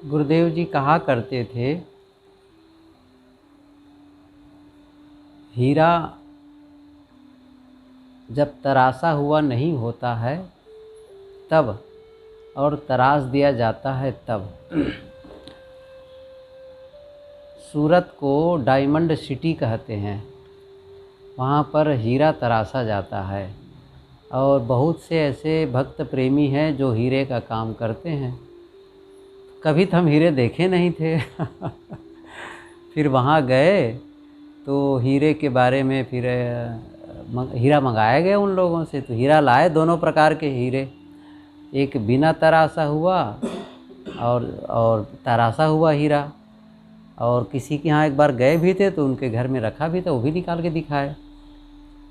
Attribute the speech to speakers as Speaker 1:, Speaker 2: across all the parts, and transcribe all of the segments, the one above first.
Speaker 1: गुरुदेव जी कहा करते थे, हीरा जब तराशा हुआ नहीं होता है तब, और तराश दिया जाता है तब। सूरत को डायमंड सिटी कहते हैं, वहाँ पर हीरा तराशा जाता है। और बहुत से ऐसे भक्त प्रेमी हैं जो हीरे का काम करते हैं। कभी तो हम हीरे देखे नहीं थे फिर वहाँ गए तो हीरे के बारे में फिर हीरा मंगाया गया उन लोगों से, तो हीरा लाए दोनों प्रकार के हीरे, एक बिना तराशा हुआ और तराशा हुआ हीरा। और किसी के यहाँ एक बार गए भी थे तो उनके घर में रखा भी था, वो भी निकाल के दिखाए।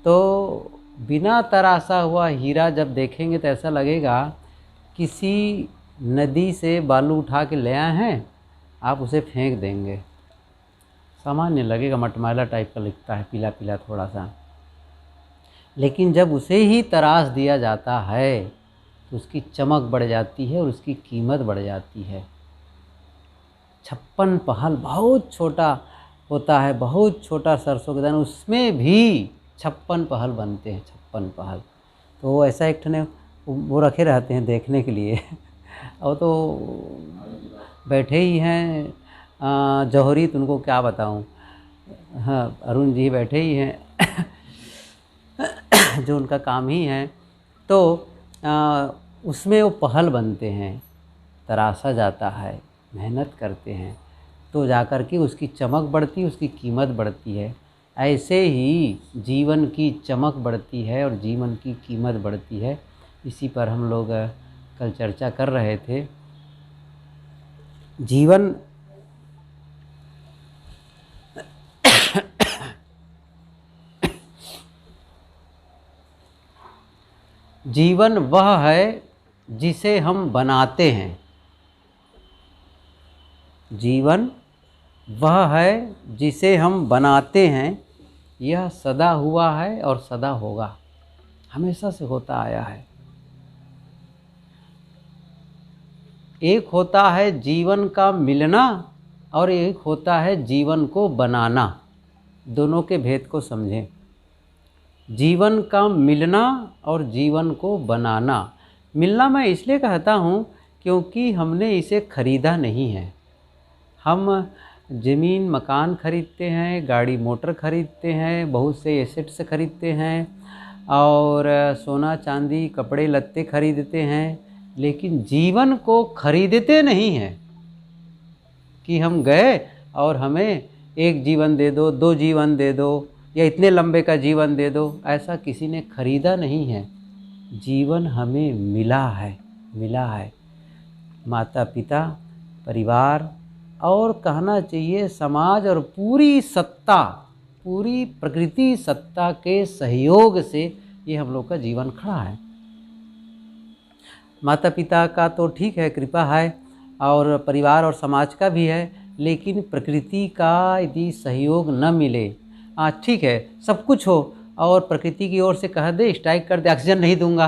Speaker 1: तो बिना तराशा हुआ हीरा जब देखेंगे तो ऐसा लगेगा किसी नदी से बालू उठा के ले आए हैं, आप उसे फेंक देंगे, सामान्य लगेगा, मटमैला टाइप का लिखता है, पीला पीला थोड़ा सा। लेकिन जब उसे ही तराश दिया जाता है तो उसकी चमक बढ़ जाती है और उसकी कीमत बढ़ जाती है। 56 पहल बहुत छोटा होता है, बहुत छोटा सरसों का दाना, उसमें भी 56 पहल बनते हैं, 56 पहल। तो वो ऐसा एक ठने वो रखे रहते हैं देखने के लिए और तो बैठे ही हैं जौहरी, तो उनको क्या बताऊं। हाँ, अरुण जी बैठे ही हैं जो उनका काम ही है। तो उसमें वो पहल बनते हैं, तराशा जाता है, मेहनत करते हैं तो जाकर के उसकी चमक बढ़ती है, उसकी कीमत बढ़ती है। ऐसे ही जीवन की चमक बढ़ती है और जीवन की कीमत बढ़ती है। इसी पर हम लोग कल चर्चा कर रहे थे। जीवन जीवन वह है जिसे हम बनाते हैं। जीवन वह है जिसे हम बनाते हैं, यह सदा हुआ है और सदा होगा, हमेशा से होता आया है। एक होता है जीवन का मिलना और एक होता है जीवन को बनाना। दोनों के भेद को समझें। जीवन का मिलना और जीवन को बनाना। मिलना मैं इसलिए कहता हूँ क्योंकि हमने इसे खरीदा नहीं है। हम ज़मीन मकान खरीदते हैं, गाड़ी मोटर खरीदते हैं, बहुत से एसेट्स खरीदते हैं और सोना चांदी कपड़े लत्ते खरीदते हैं, लेकिन जीवन को खरीदते नहीं हैं कि हम गए और हमें एक जीवन दे दो, 2 जीवन दे दो या इतने लंबे का जीवन दे दो। ऐसा किसी ने खरीदा नहीं है। जीवन हमें मिला है। माता पिता, परिवार और कहना चाहिए समाज और पूरी सत्ता, पूरी प्रकृति सत्ता के सहयोग से ये हम लोग का जीवन खड़ा है। माता पिता का तो ठीक है, कृपा है, और परिवार और समाज का भी है, लेकिन प्रकृति का यदि सहयोग न मिले, ठीक है सब कुछ हो और प्रकृति की ओर से कह दे, स्ट्राइक कर दे, ऑक्सीजन नहीं दूंगा।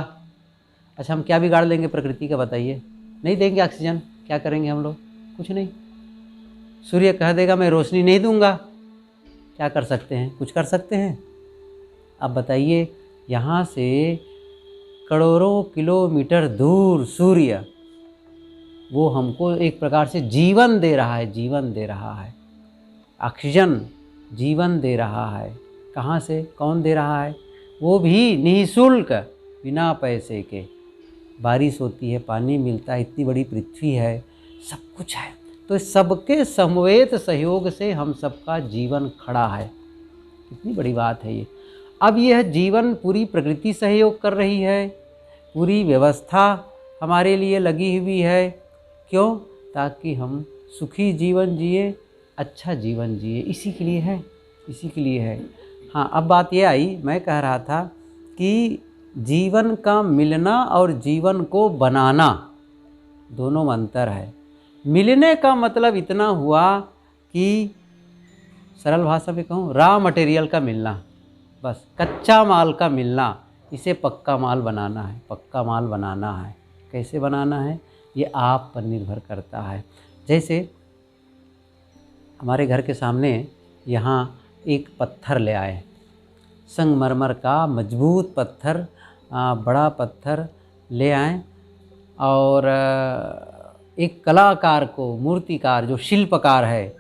Speaker 1: अच्छा, हम क्या बिगाड़ लेंगे प्रकृति का, बताइए? नहीं देंगे ऑक्सीजन, क्या करेंगे हम लोग? कुछ नहीं। सूर्य कह देगा मैं रोशनी नहीं दूंगा, क्या कर सकते हैं? कुछ कर सकते हैं? अब बताइए, यहाँ से करोड़ों किलोमीटर दूर सूर्य, वो हमको एक प्रकार से जीवन दे रहा है, जीवन दे रहा है, ऑक्सीजन जीवन दे रहा है। कहाँ से, कौन दे रहा है? वो भी निःशुल्क, बिना पैसे के। बारिश होती है, पानी मिलता है, इतनी बड़ी पृथ्वी है, सब कुछ है। तो सबके समवेत सहयोग से हम सबका जीवन खड़ा है। कितनी बड़ी बात है ये। अब यह जीवन पूरी प्रकृति सहयोग कर रही है, पूरी व्यवस्था हमारे लिए लगी हुई है। क्यों? ताकि हम सुखी जीवन जिए, अच्छा जीवन जिए, इसी के लिए है, इसी के लिए है। हाँ, अब बात ये आई, मैं कह रहा था कि जीवन का मिलना और जीवन को बनाना दोनों में अंतर है। मिलने का मतलब इतना हुआ कि सरल भाषा में कहूँ, रॉ मटेरियल का मिलना, बस कच्चा माल का मिलना। इसे पक्का माल बनाना है, पक्का माल बनाना है। कैसे बनाना है ये आप पर निर्भर करता है। जैसे हमारे घर के सामने यहाँ एक पत्थर ले आए, संगमरमर का मजबूत पत्थर, बड़ा पत्थर ले आए और एक कलाकार को, मूर्तिकार जो शिल्पकार है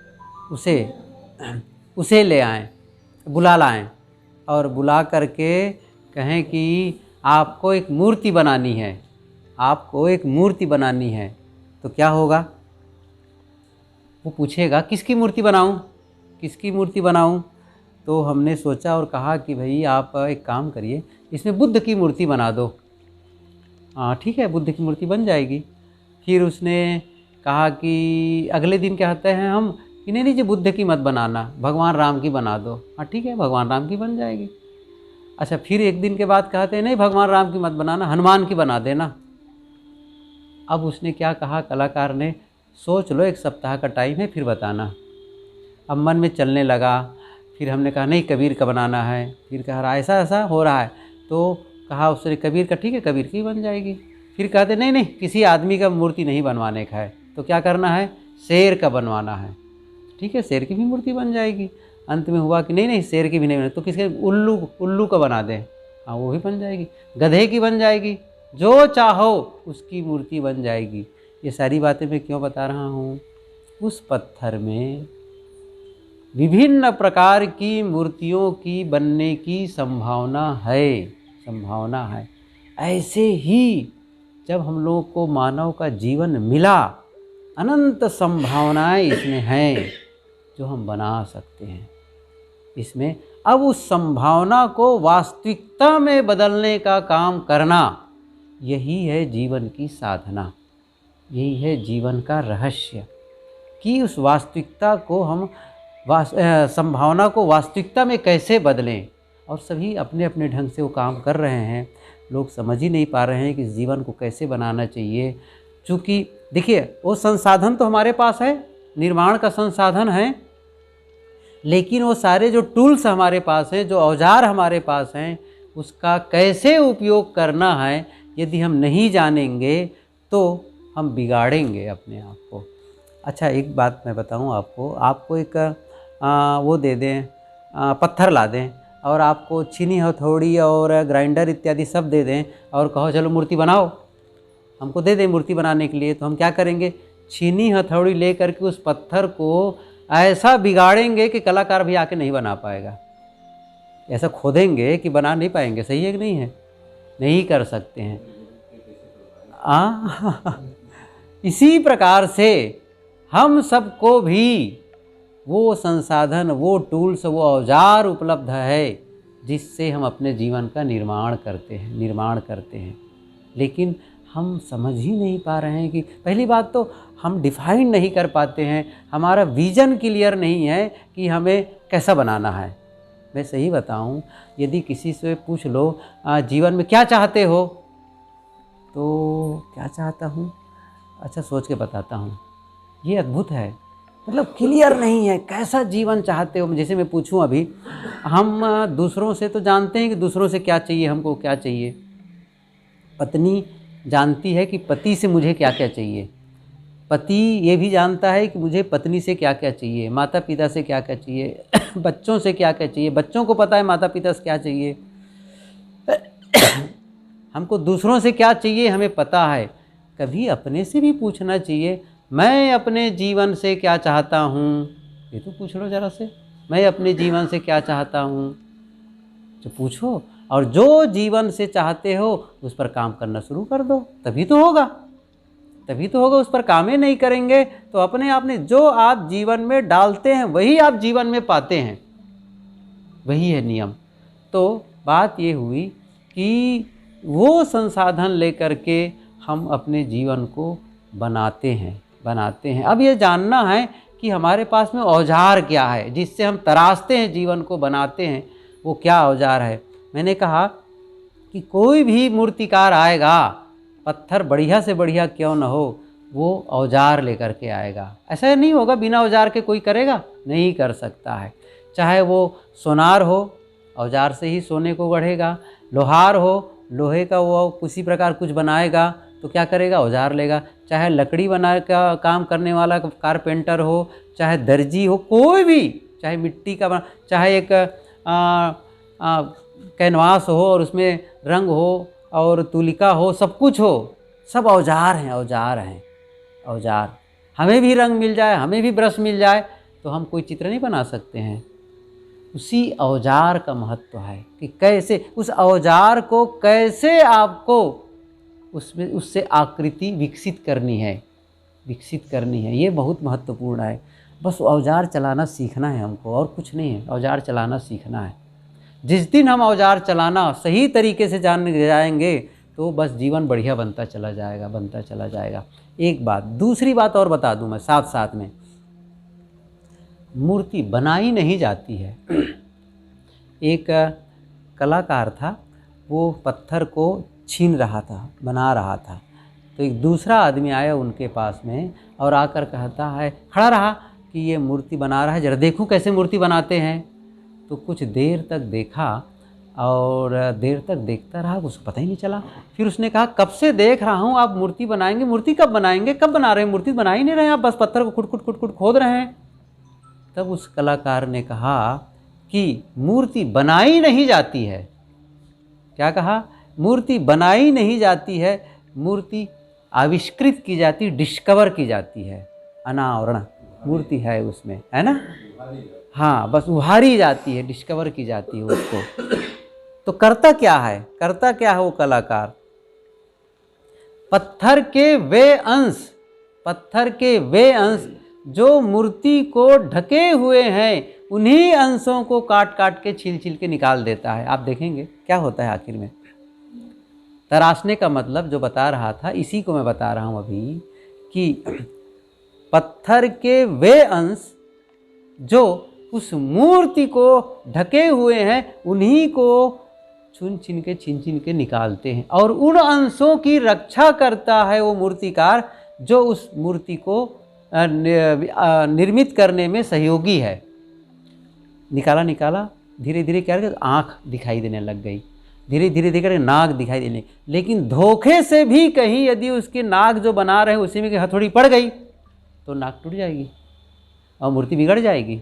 Speaker 1: उसे ले आएं, बुला लाएं और बुला करके कहें कि आपको एक मूर्ति बनानी है, आपको एक मूर्ति बनानी है। तो क्या होगा? वो पूछेगा किसकी मूर्ति बनाऊं, किसकी मूर्ति बनाऊं? तो हमने सोचा और कहा कि भाई आप एक काम करिए, इसमें बुद्ध की मूर्ति बना दो। ठीक है, बुद्ध की मूर्ति बन जाएगी। फिर उसने कहा कि अगले दिन कहते हैं हम कि नहीं जी, बुद्ध की मत बनाना, भगवान राम की बना दो। ठीक है, भगवान राम की बन जाएगी। अच्छा, फिर एक दिन के बाद कहते हैं नहीं, भगवान राम की मत बनाना, हनुमान की बना देना। अब उसने क्या कहा, कलाकार ने, सोच लो, 1 सप्ताह का टाइम है, फिर बताना। अब मन में चलने लगा। फिर हमने कहा नहीं, कबीर का बनाना है। फिर कहा ऐसा ऐसा हो रहा है, तो कहा उसने कबीर का, ठीक है, कबीर की बन जाएगी। फिर कहते नहीं नहीं, किसी आदमी का मूर्ति नहीं बनवाने का है, तो क्या करना है, शेर का बनवाना है। ठीक है, शेर की भी मूर्ति बन जाएगी। अंत में हुआ कि नहीं नहीं, शेर की भी नहीं बने, तो किसके, उल्लू का बना दें। वो भी बन जाएगी। गधे की बन जाएगी, जो चाहो उसकी मूर्ति बन जाएगी। ये सारी बातें मैं क्यों बता रहा हूँ? उस पत्थर में विभिन्न प्रकार की मूर्तियों की बनने की संभावना है। ऐसे ही जब हम लोगों को मानव का जीवन मिला, अनंत संभावनाएं इसमें हैं जो हम बना सकते हैं। इसमें अब उस संभावना को वास्तविकता में बदलने का काम करना, यही है जीवन की साधना, यही है जीवन का रहस्य, कि उस वास्तविकता को हम संभावना को वास्तविकता में कैसे बदलें। और सभी अपने अपने ढंग से वो काम कर रहे हैं। लोग समझ ही नहीं पा रहे हैं कि इस जीवन को कैसे बनाना चाहिए। चूँकि देखिए, वो संसाधन तो हमारे पास है, निर्माण का संसाधन है, लेकिन वो सारे जो टूल्स हमारे पास हैं, जो औजार हमारे पास हैं, उसका कैसे उपयोग करना है यदि हम नहीं जानेंगे तो हम बिगाड़ेंगे अपने आप को। अच्छा, एक बात मैं बताऊं आपको एक वो दे दें, पत्थर ला दें और आपको छीनी हथौड़ी और ग्राइंडर इत्यादि सब दे दें और कहो चलो मूर्ति बनाओ, हमको दे दें मूर्ति बनाने के लिए, तो हम क्या करेंगे? छीनी हथौड़ी ले करके उस पत्थर को ऐसा बिगाड़ेंगे कि कलाकार भी आके नहीं बना पाएगा। ऐसा खोदेंगे कि बना नहीं पाएंगे। सही है कि नहीं है? नहीं कर सकते हैं। इसी प्रकार से हम सबको भी वो संसाधन, वो टूल्स, वो औजार उपलब्ध है जिससे हम अपने जीवन का निर्माण करते हैं। लेकिन हम समझ ही नहीं पा रहे हैं कि पहली बात तो हम डिफाइन नहीं कर पाते हैं, हमारा विज़न क्लियर नहीं है कि हमें कैसा बनाना है। मैं सही बताऊं, यदि किसी से पूछ लो जीवन में क्या चाहते हो, तो क्या चाहता हूँ, अच्छा सोच के बताता हूँ। ये अद्भुत है, मतलब क्लियर नहीं है कैसा जीवन चाहते हो। जैसे मैं पूछूं, अभी हम दूसरों से तो जानते हैं कि दूसरों से क्या चाहिए, हमको क्या चाहिए। पत्नी जानती है कि पति से मुझे क्या क्या चाहिए, पति ये भी जानता है कि मुझे पत्नी से क्या क्या चाहिए, माता पिता से क्या क्या चाहिए, बच्चों से क्या क्या चाहिए, बच्चों को पता है माता पिता से क्या चाहिए। हमको दूसरों से क्या चाहिए हमें पता है। कभी अपने से भी पूछना चाहिए, मैं अपने जीवन से क्या चाहता हूँ। ये तो पूछ लो ज़रा से, मैं अपने जीवन से क्या चाहता हूँ, तो पूछो। और जो जीवन से चाहते हो उस पर काम करना शुरू कर दो, तभी तो होगा। उस पर काम ही नहीं करेंगे तो अपने आप ने जो आप जीवन में डालते हैं वही आप जीवन में पाते हैं, वही है नियम। तो बात ये हुई कि वो संसाधन लेकर के हम अपने जीवन को बनाते हैं। अब ये जानना है कि हमारे पास में औजार क्या है जिससे हम तराशते हैं, जीवन को बनाते हैं, वो क्या औजार है। मैंने कहा कि कोई भी मूर्तिकार आएगा, पत्थर बढ़िया से बढ़िया क्यों न हो, वो औजार लेकर के आएगा। ऐसा नहीं होगा बिना औजार के कोई करेगा, नहीं कर सकता है। चाहे वो सोनार हो, औजार से ही सोने को गढ़ेगा, लोहार हो, लोहे का वो किसी प्रकार कुछ बनाएगा, तो क्या करेगा, औजार लेगा। चाहे लकड़ी बना का काम करने वाला कारपेंटर हो, चाहे दर्जी हो, कोई भी, चाहे मिट्टी का बना, चाहे एक कैनवास हो और उसमें रंग हो और तुलिका हो, सब कुछ हो, सब औजार हैं, औजार हैं, औजार। हमें भी रंग मिल जाए, हमें भी ब्रश मिल जाए तो हम कोई चित्र नहीं बना सकते हैं। उसी औजार का महत्व है कि कैसे उस औजार को कैसे आपको उसमें उससे आकृति विकसित करनी है, विकसित करनी है। ये बहुत महत्वपूर्ण है। बस औजार चलाना सीखना है हमको, और कुछ नहीं है, औजार चलाना सीखना है। जिस दिन हम औजार चलाना सही तरीके से जान जाएंगे तो बस जीवन बढ़िया बनता चला जाएगा, बनता चला जाएगा। एक बात, दूसरी बात और बता दूं मैं साथ साथ में, मूर्ति बनाई नहीं जाती है। एक कलाकार था, वो पत्थर को छीन रहा था, बना रहा था। तो एक दूसरा आदमी आया उनके पास में और आकर कहता है, खड़ा रहा कि ये मूर्ति बना रहा है, जरा देखूं कैसे मूर्ति बनाते हैं। तो कुछ देर तक देखा और देर तक देखता रहा, उसको पता ही नहीं चला। फिर उसने कहा, कब से देख रहा हूँ आप मूर्ति बनाएंगे, मूर्ति कब बनाएंगे, कब बना रहे हैं, मूर्ति बना ही नहीं रहे हैं आप, बस पत्थर को खुट खुट खुट खुट खोद रहे हैं। तब उस कलाकार ने कहा कि मूर्ति बनाई नहीं जाती है। क्या कहा? मूर्ति बनाई नहीं जाती है, मूर्ति आविष्कृत की जाती, डिस्कवर की जाती है। अनावरण मूर्ति है उसमें, है ना? हाँ, बस उभारी जाती है, डिस्कवर की जाती है उसको। तो करता क्या है, करता क्या है वो कलाकार? पत्थर के वे अंश जो मूर्ति को ढके हुए हैं, उन्हीं अंशों को काट काट के छील छील के निकाल देता है। आप देखेंगे क्या होता है आखिर में। तराशने का मतलब जो बता रहा था, इसी को मैं बता रहा हूँ अभी, कि पत्थर के वे अंश जो उस मूर्ति को ढके हुए हैं, उन्हीं को छीन छीन के निकालते हैं। और उन अंशों की रक्षा करता है वो मूर्तिकार, जो उस मूर्ति को निर्मित करने में सहयोगी है। निकाला, धीरे धीरे क्या करके आँख दिखाई देने लग गई, धीरे धीरे धीरे नाक दिखाई देने। लेकिन धोखे से भी कहीं यदि उसकी नाक जो बना रहे हैं उसी में हथौड़ी पड़ गई तो नाक टूट जाएगी और मूर्ति बिगड़ जाएगी।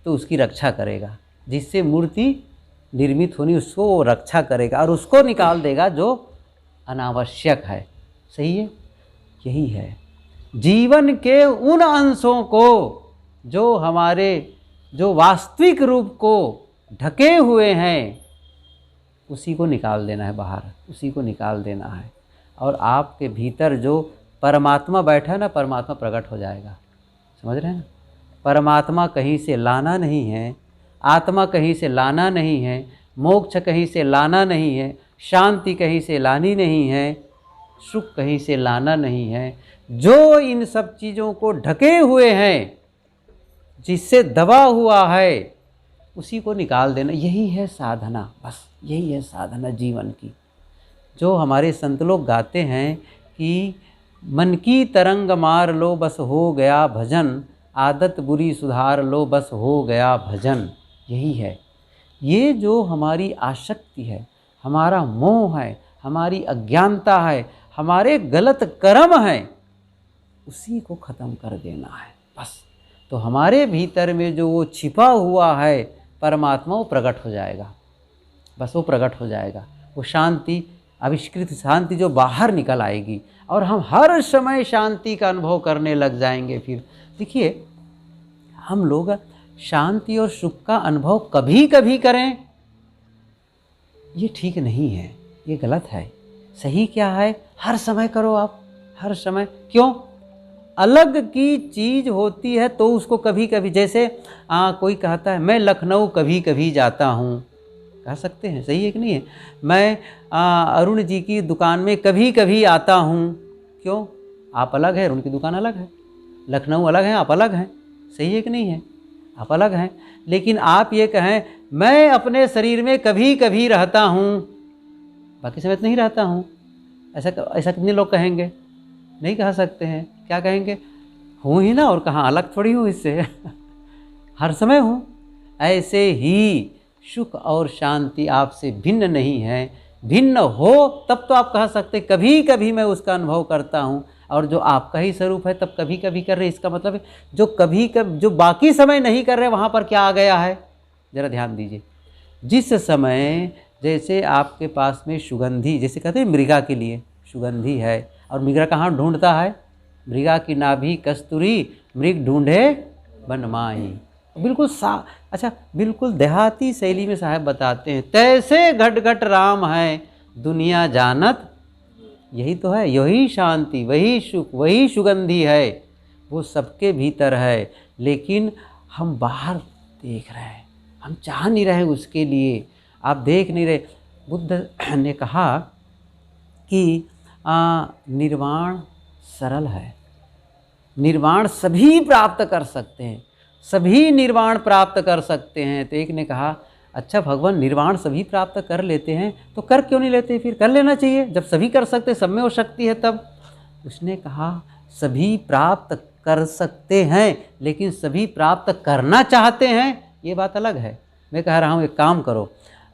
Speaker 1: तो उसकी रक्षा करेगा, जिससे मूर्ति निर्मित होनी, उसको वो रक्षा करेगा और उसको निकाल देगा जो अनावश्यक है। सही है? यही है जीवन के उन अंशों को जो हमारे जो वास्तविक रूप को ढके हुए हैं, उसी को निकाल देना है बाहर, उसी को निकाल देना है। और आपके भीतर जो परमात्मा बैठा है ना, परमात्मा प्रकट हो जाएगा। समझ रहे हैं ना? परमात्मा कहीं से लाना नहीं है, आत्मा कहीं से लाना नहीं है, मोक्ष कहीं से लाना नहीं है, शांति कहीं से लानी नहीं है, सुख कहीं से लाना नहीं है। जो इन सब चीज़ों को ढके हुए हैं, जिससे दबा हुआ है, उसी को निकाल देना। यही है साधना, बस यही है साधना जीवन की। जो हमारे संत लोग गाते हैं कि मन की तरंग मार लो बस हो गया भजन, आदत बुरी सुधार लो बस हो गया भजन। यही है। ये जो हमारी आसक्ति है, हमारा मोह है, हमारी अज्ञानता है, हमारे गलत कर्म हैं, उसी को ख़त्म कर देना है बस। तो हमारे भीतर में जो वो छिपा हुआ है परमात्मा, वो प्रकट हो जाएगा। बस वो प्रकट हो जाएगा, वो शांति, आविष्कृत शांति जो बाहर निकल आएगी और हम हर समय शांति का अनुभव करने लग जाएंगे। फिर देखिए, हम लोग शांति और सुख का अनुभव कभी कभी करें, ये ठीक नहीं है, ये गलत है। सही क्या है? हर समय करो आप, हर समय। क्यों? अलग की चीज़ होती है तो उसको कभी कभी, जैसे कोई कहता है मैं लखनऊ कभी कभी जाता हूँ, कह सकते हैं, सही है कि नहीं है? मैं अरुण जी की दुकान में कभी कभी आता हूँ। क्यों? आप अलग है, उनकी दुकान अलग है, लखनऊ अलग है, आप अलग हैं। सही है कि नहीं है? आप अलग हैं। लेकिन आप ये कहें मैं अपने शरीर में कभी कभी रहता हूँ, बाकी समय तो नहीं रहता हूँ, ऐसा कितने लोग कहेंगे? नहीं कह सकते हैं। क्या कहेंगे? हूँ ही ना, और कहाँ अलग थोड़ी हूँ इससे हर समय हूँ। ऐसे ही सुख और शांति आपसे भिन्न नहीं है। भिन्न हो तब तो आप कह सकते कभी कभी मैं उसका अनुभव करता हूँ, और जो आपका ही स्वरूप है तब कभी कभी कर रहे। इसका मतलब है जो कभी कभी, जो बाकी समय नहीं कर रहे, वहाँ पर क्या आ गया है, ज़रा ध्यान दीजिए। जिस समय जैसे आपके पास में सुगंधी, जैसे कहते हैं मृगा के लिए सुगंधी है, और मृगा कहाँ ढूंढता है, मृगा की नाभि कस्तूरी मृग ढूंढे बनमाही। बिल्कुल अच्छा, बिल्कुल देहाती शैली में साहब बताते हैं, तैसे घट घट राम है दुनिया जानत, यही तो है, यही शांति, वही सुख, वही सुगंधी है, वो सबके भीतर है, लेकिन हम बाहर देख रहे हैं, हम चाह नहीं रहे उसके लिए, आप देख नहीं रहे। बुद्ध ने कहा कि निर्वाण सरल है, निर्वाण सभी प्राप्त कर सकते हैं, सभी निर्वाण प्राप्त कर सकते हैं। तो एक ने कहा अच्छा भगवान निर्वाण सभी प्राप्त कर लेते हैं तो कर क्यों नहीं लेते, फिर कर लेना चाहिए, जब सभी कर सकते, सब में हो शक्ति है तब। उसने कहा सभी प्राप्त कर सकते हैं, लेकिन सभी प्राप्त करना चाहते हैं, ये बात अलग है। मैं कह रहा हूँ एक काम करो,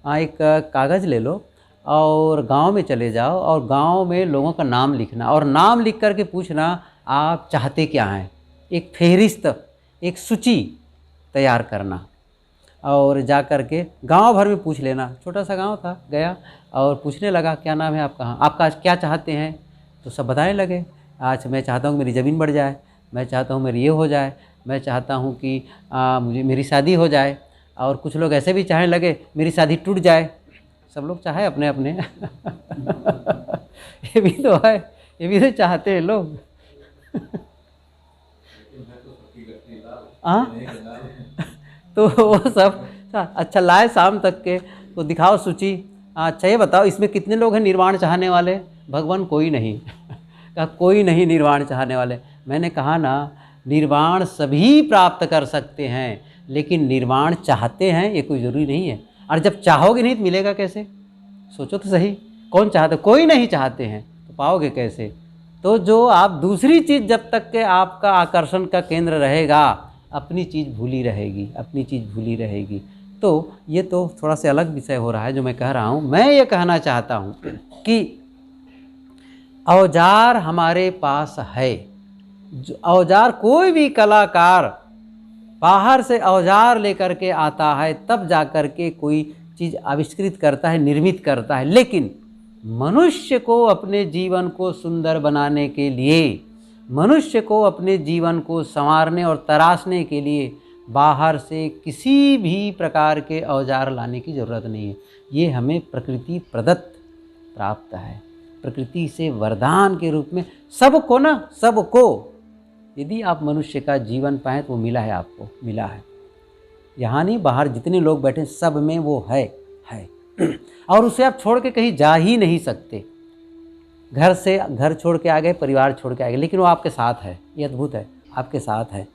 Speaker 1: एक कागज़ ले लो और गांव में चले जाओ, और गांव में लोगों का नाम लिखना, और नाम लिख करके पूछना आप चाहते क्या हैं, एक फेहरिस्त, एक सूची तैयार करना, और जा कर के गांव भर में पूछ लेना। छोटा सा गांव था, गया और पूछने लगा क्या नाम है आपका, आपका क्या चाहते हैं, तो सब बताने लगे, आज मैं चाहता हूँ मेरी ज़मीन बढ़ जाए, मैं चाहता हूँ मेरी ये हो जाए, मैं चाहता हूँ कि मुझे मेरी शादी हो जाए, और कुछ लोग ऐसे भी चाहने लगे मेरी शादी टूट जाए। सब लोग चाहे अपने अपने ये भी तो है, ये भी तो चाहते हैं लोग तो वो सब अच्छा लाए शाम तक के, तो दिखाओ सूची, अच्छा ये बताओ इसमें कितने लोग हैं निर्वाण चाहने वाले। भगवान कोई नहीं कहा कोई नहीं निर्वाण चाहने वाले। मैंने कहा ना निर्वाण सभी प्राप्त कर सकते हैं, लेकिन निर्वाण चाहते हैं ये कोई ज़रूरी नहीं है। और जब चाहोगे नहीं तो मिलेगा कैसे, सोचो तो सही, कौन चाहते, कोई नहीं चाहते हैं तो पाओगे कैसे। तो जो आप दूसरी चीज़ जब तक के आपका आकर्षण का केंद्र रहेगा, अपनी चीज़ भूली रहेगी, अपनी चीज़ भूली रहेगी। तो ये तो थोड़ा सा अलग विषय हो रहा है जो मैं कह रहा हूँ। मैं ये कहना चाहता हूँ कि औजार हमारे पास है, औजार कोई भी कलाकार बाहर से औजार लेकर के आता है तब जा कर के कोई चीज़ आविष्कृत करता है, निर्मित करता है। लेकिन मनुष्य को अपने जीवन को सुंदर बनाने के लिए, मनुष्य को अपने जीवन को संवारने और तराशने के लिए बाहर से किसी भी प्रकार के औजार लाने की ज़रूरत नहीं है। ये हमें प्रकृति प्रदत्त प्राप्त है, प्रकृति से वरदान के रूप में सबको ना, सबको यदि आप मनुष्य का जीवन पाएँ तो वो मिला है, आपको मिला है। यहाँ नहीं, बाहर जितने लोग बैठे सब में वो है और उसे आप छोड़ के कहीं जा ही नहीं सकते। घर से घर छोड़ के आ गए, परिवार छोड़ के आ गए, लेकिन वो आपके साथ है। ये अद्भुत है, आपके साथ है,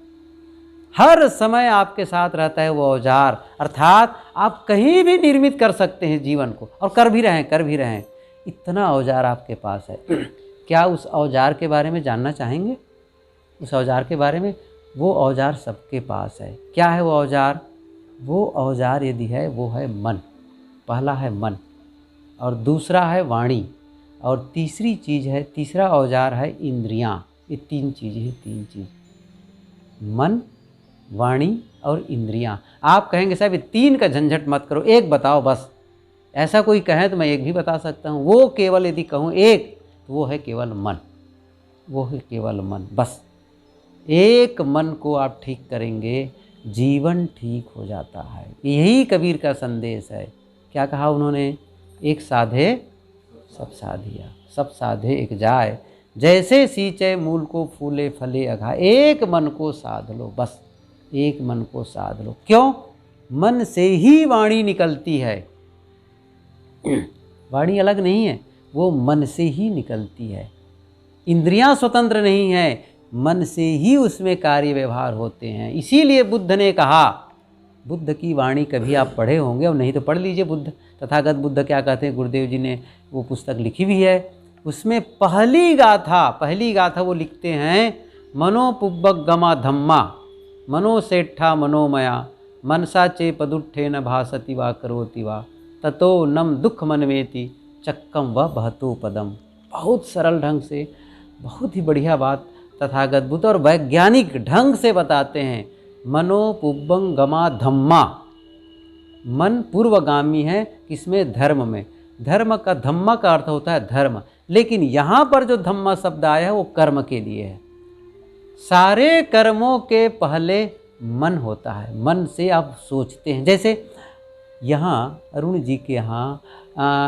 Speaker 1: हर समय आपके साथ रहता है वो औजार। अर्थात आप कहीं भी निर्मित कर सकते हैं जीवन को, और कर भी रहे हैं। इतना औजार आपके पास है। क्या उस औजार के बारे में जानना चाहेंगे, उस औजार के बारे में? वो औजार सबके पास है। क्या है वो औजार? वो औजार यदि है वो है मन। पहला है मन, और दूसरा है वाणी, और तीसरी चीज़ है, तीसरा औजार है इंद्रियां। ये तीन चीज़ है, तीन चीज़, मन, वाणी और इंद्रियां। आप कहेंगे साहब ये तीन का झंझट मत करो, एक बताओ बस। ऐसा कोई कहे तो मैं एक भी बता सकता हूँ। वो केवल यदि कहूँ एक, तो वो है केवल मन, वो है केवल मन। बस एक मन को आप ठीक करेंगे, जीवन ठीक हो जाता है। यही कबीर का संदेश है। क्या कहा उन्होंने? एक साधे सब साधिया, सब साधे एक जाए, जैसे सींचे मूल को फूले फले अघा। एक मन को साध लो, बस एक मन को साध लो। क्यों? मन से ही वाणी निकलती है। वाणी अलग नहीं है, वो मन से ही निकलती है। इंद्रियां स्वतंत्र नहीं है, मन से ही उसमें कार्य व्यवहार होते हैं। इसीलिए बुद्ध ने कहा, बुद्ध की वाणी कभी आप पढ़े होंगे, और नहीं तो पढ़ लीजिए। बुद्ध, तथागत बुद्ध क्या कहते हैं, गुरुदेव जी ने वो पुस्तक लिखी भी है। उसमें पहली गाथा वो लिखते हैं, मनोपुब्बगमा धम्मा मनोसेठा मनोमया मनसा चे पदुट्ठे न भासति वा करोति वा ततो नम दुख मनमेति चक्कम व बहतो पदम। बहुत सरल ढंग से, बहुत ही बढ़िया बात तथागत बुद्ध और वैज्ञानिक ढंग से बताते हैं। मनोपुब्बंगमा धम्मा, मन पूर्वगामी है किसमें? धर्म में। धर्म का, धम्मा का अर्थ होता है धर्म, लेकिन यहाँ पर जो धम्मा शब्द आया है वो कर्म के लिए है। सारे कर्मों के पहले मन होता है, मन से आप सोचते हैं। जैसे यहाँ अरुण जी के यहाँ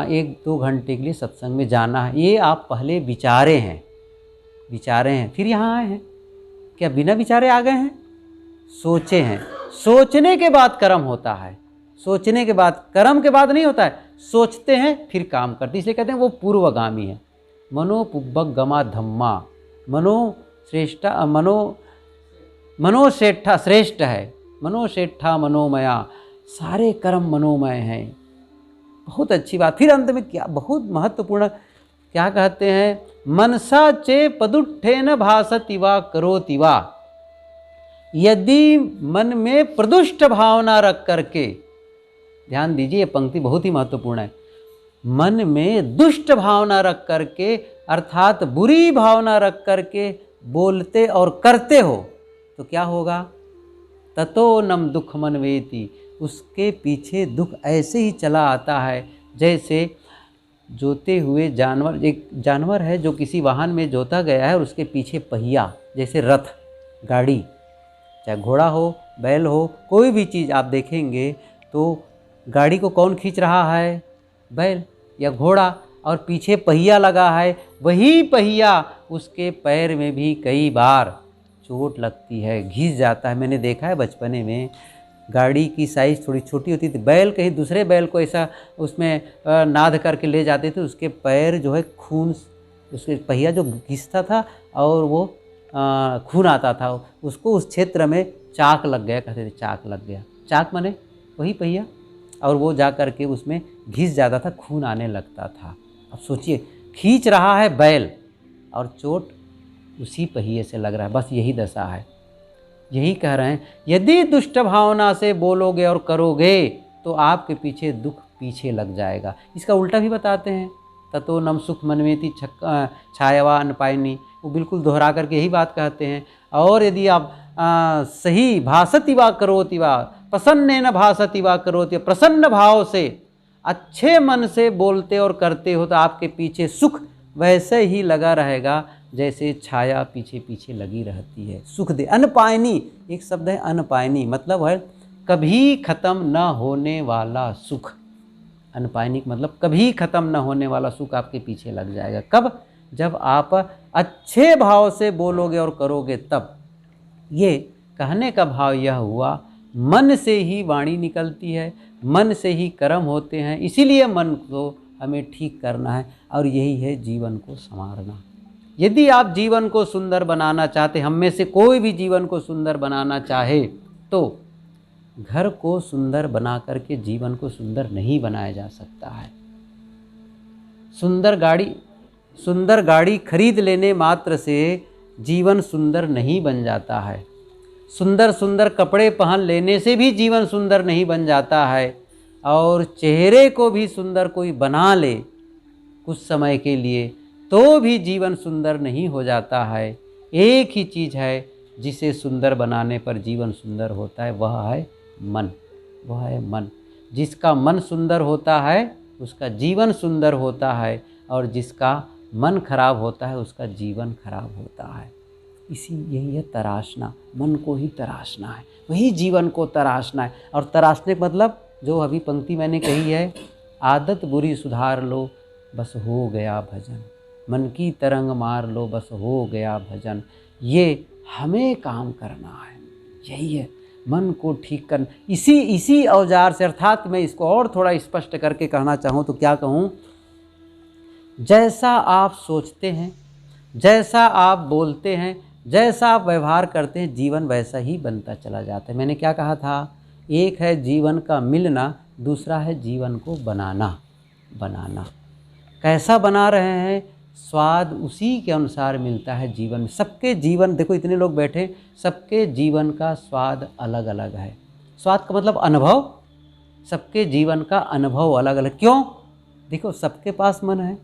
Speaker 1: 1-2 घंटे के लिए सत्संग में जाना है, ये आप पहले विचारे हैं, फिर यहाँ आए हैं। क्या बिना विचारे आ गए हैं? सोचे हैं, सोचने के बाद कर्म होता है, सोचने के बाद, कर्म के बाद नहीं होता है। सोचते हैं फिर काम करते, इसलिए कहते हैं वो पूर्वगामी है। मनोपुब्बंगमा धम्मा, मनोश्रेष्ठा श्रेष्ठ है, मनोश्रेष्ठा मनोमया, सारे कर्म मनोमय हैं। बहुत अच्छी बात। फिर अंत में क्या बहुत महत्वपूर्ण क्या कहते हैं? मनसा चे पदुत्थेन भासति वा करोति वा। यदि मन में प्रदुष्ट भावना रख करके, ध्यान दीजिए ये पंक्ति बहुत ही महत्वपूर्ण है, मन में दुष्ट भावना रख करके अर्थात बुरी भावना रख करके बोलते और करते हो तो क्या होगा? ततो नम दुख मनवेति, उसके पीछे दुख ऐसे ही चला आता है जैसे जोते हुए जानवर, एक जानवर है जो किसी वाहन में जोता गया है और उसके पीछे पहिया, जैसे रथ, गाड़ी, चाहे घोड़ा हो, बैल हो, कोई भी चीज़ आप देखेंगे तो गाड़ी को कौन खींच रहा है? बैल या घोड़ा, और पीछे पहिया लगा है। वही पहिया उसके पैर में भी कई बार चोट लगती है, घिस जाता है। मैंने देखा है बचपने में, गाड़ी की साइज़ थोड़ी छोटी होती थी, बैल कहीं दूसरे बैल को ऐसा उसमें नाद करके ले जाते थे, उसके पैर जो है खून, उसके पहिया जो घिसता था और वो खून आता था, उसको उस क्षेत्र में चाक लग गया, कहते थे चाक लग गया। चाक माने वही पहिया, और वो जा कर के उसमें घिस जाता था, खून आने लगता था। अब सोचिए, खींच रहा है बैल और चोट उसी पहिए से लग रहा है। बस यही दशा है। यही कह रहे हैं, यदि दुष्ट भावना से बोलोगे और करोगे तो आपके पीछे दुख पीछे लग जाएगा। इसका उल्टा भी बताते हैं, ततो नम सुख मनवेति छायावा अनपायनी, वो बिल्कुल दोहरा करके यही बात कहते हैं। और यदि आप सही भासति वा करोति वा, प्रसन्नेन भासति वा करोति, प्रसन्न भाव से, अच्छे मन से बोलते और करते हो तो आपके पीछे सुख वैसे ही लगा रहेगा जैसे छाया पीछे पीछे लगी रहती है। सुख दे, अनपायनी, एक शब्द है अनपायनी, मतलब है कभी ख़त्म न होने वाला सुख। अनपायनी मतलब कभी ख़त्म न होने वाला सुख आपके पीछे लग जाएगा। कब? जब आप अच्छे भाव से बोलोगे और करोगे तब। ये कहने का भाव यह हुआ, मन से ही वाणी निकलती है, मन से ही कर्म होते हैं, इसीलिए मन को हमें ठीक करना है और यही है जीवन को संवारना। यदि आप जीवन को सुंदर बनाना चाहते, हम में से कोई भी जीवन को सुंदर बनाना चाहे, तो घर को सुंदर बना करके जीवन को सुंदर नहीं बनाया जा सकता है। सुंदर गाड़ी खरीद लेने मात्र से जीवन सुंदर नहीं बन जाता है। सुंदर सुंदर कपड़े पहन लेने से भी जीवन सुंदर नहीं बन जाता है। और चेहरे को भी सुंदर कोई बना ले कुछ समय के लिए तो भी जीवन सुंदर नहीं हो जाता है। एक ही चीज़ है जिसे सुंदर बनाने पर जीवन सुंदर होता है, वह है मन। वह है मन। जिसका मन सुंदर होता है उसका जीवन सुंदर होता है, और जिसका मन खराब होता है उसका जीवन खराब होता है। यही है तराशना, मन को ही तराशना है, वही जीवन को तराशना है। और तराशने का मतलब जो अभी पंक्ति मैंने कही है, आदत बुरी सुधार लो बस हो गया भजन, मन की तरंग मार लो बस हो गया भजन। ये हमें काम करना है, यही है मन को ठीक करना। इसी औजार से, अर्थात मैं इसको और थोड़ा स्पष्ट करके कहना चाहूँ तो क्या कहूँ, जैसा आप सोचते हैं, जैसा आप बोलते हैं, जैसा आप व्यवहार करते हैं, जीवन वैसा ही बनता चला जाता है। मैंने क्या कहा था, एक है जीवन का मिलना, दूसरा है जीवन को बनाना। कैसा बना रहे हैं, स्वाद उसी के अनुसार मिलता है जीवन में। सबके जीवन, देखो इतने लोग बैठे, सबके जीवन का स्वाद अलग अलग है। स्वाद का मतलब अनुभव, सबके जीवन का अनुभव अलग अलग। क्यों? देखो सबके पास मन है,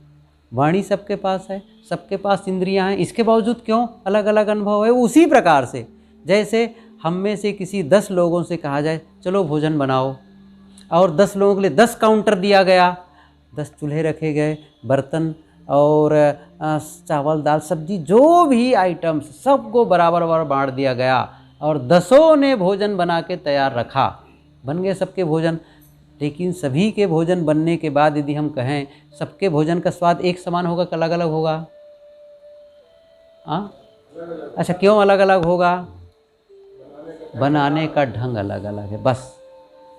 Speaker 1: वाणी सबके पास है, सबके पास इंद्रियां हैं, इसके बावजूद क्यों अलग अलग अनुभव है। उसी प्रकार से जैसे हम में से किसी 10 लोगों से कहा जाए चलो भोजन बनाओ, और 10 लोगों के लिए 10 काउंटर दिया गया, 10 चूल्हे रखे गए, बर्तन और चावल दाल सब्जी जो भी आइटम्स सबको बराबर बराबर बांट दिया गया, और 10 ने भोजन बना के तैयार रखा, बन गए सबके भोजन। लेकिन सभी के भोजन बनने के बाद यदि हम कहें सबके भोजन का स्वाद एक समान होगा कि अलग अलग होगा? हाँ, अच्छा क्यों अलग अलग होगा? बनाने का ढंग अलग अलग है, बस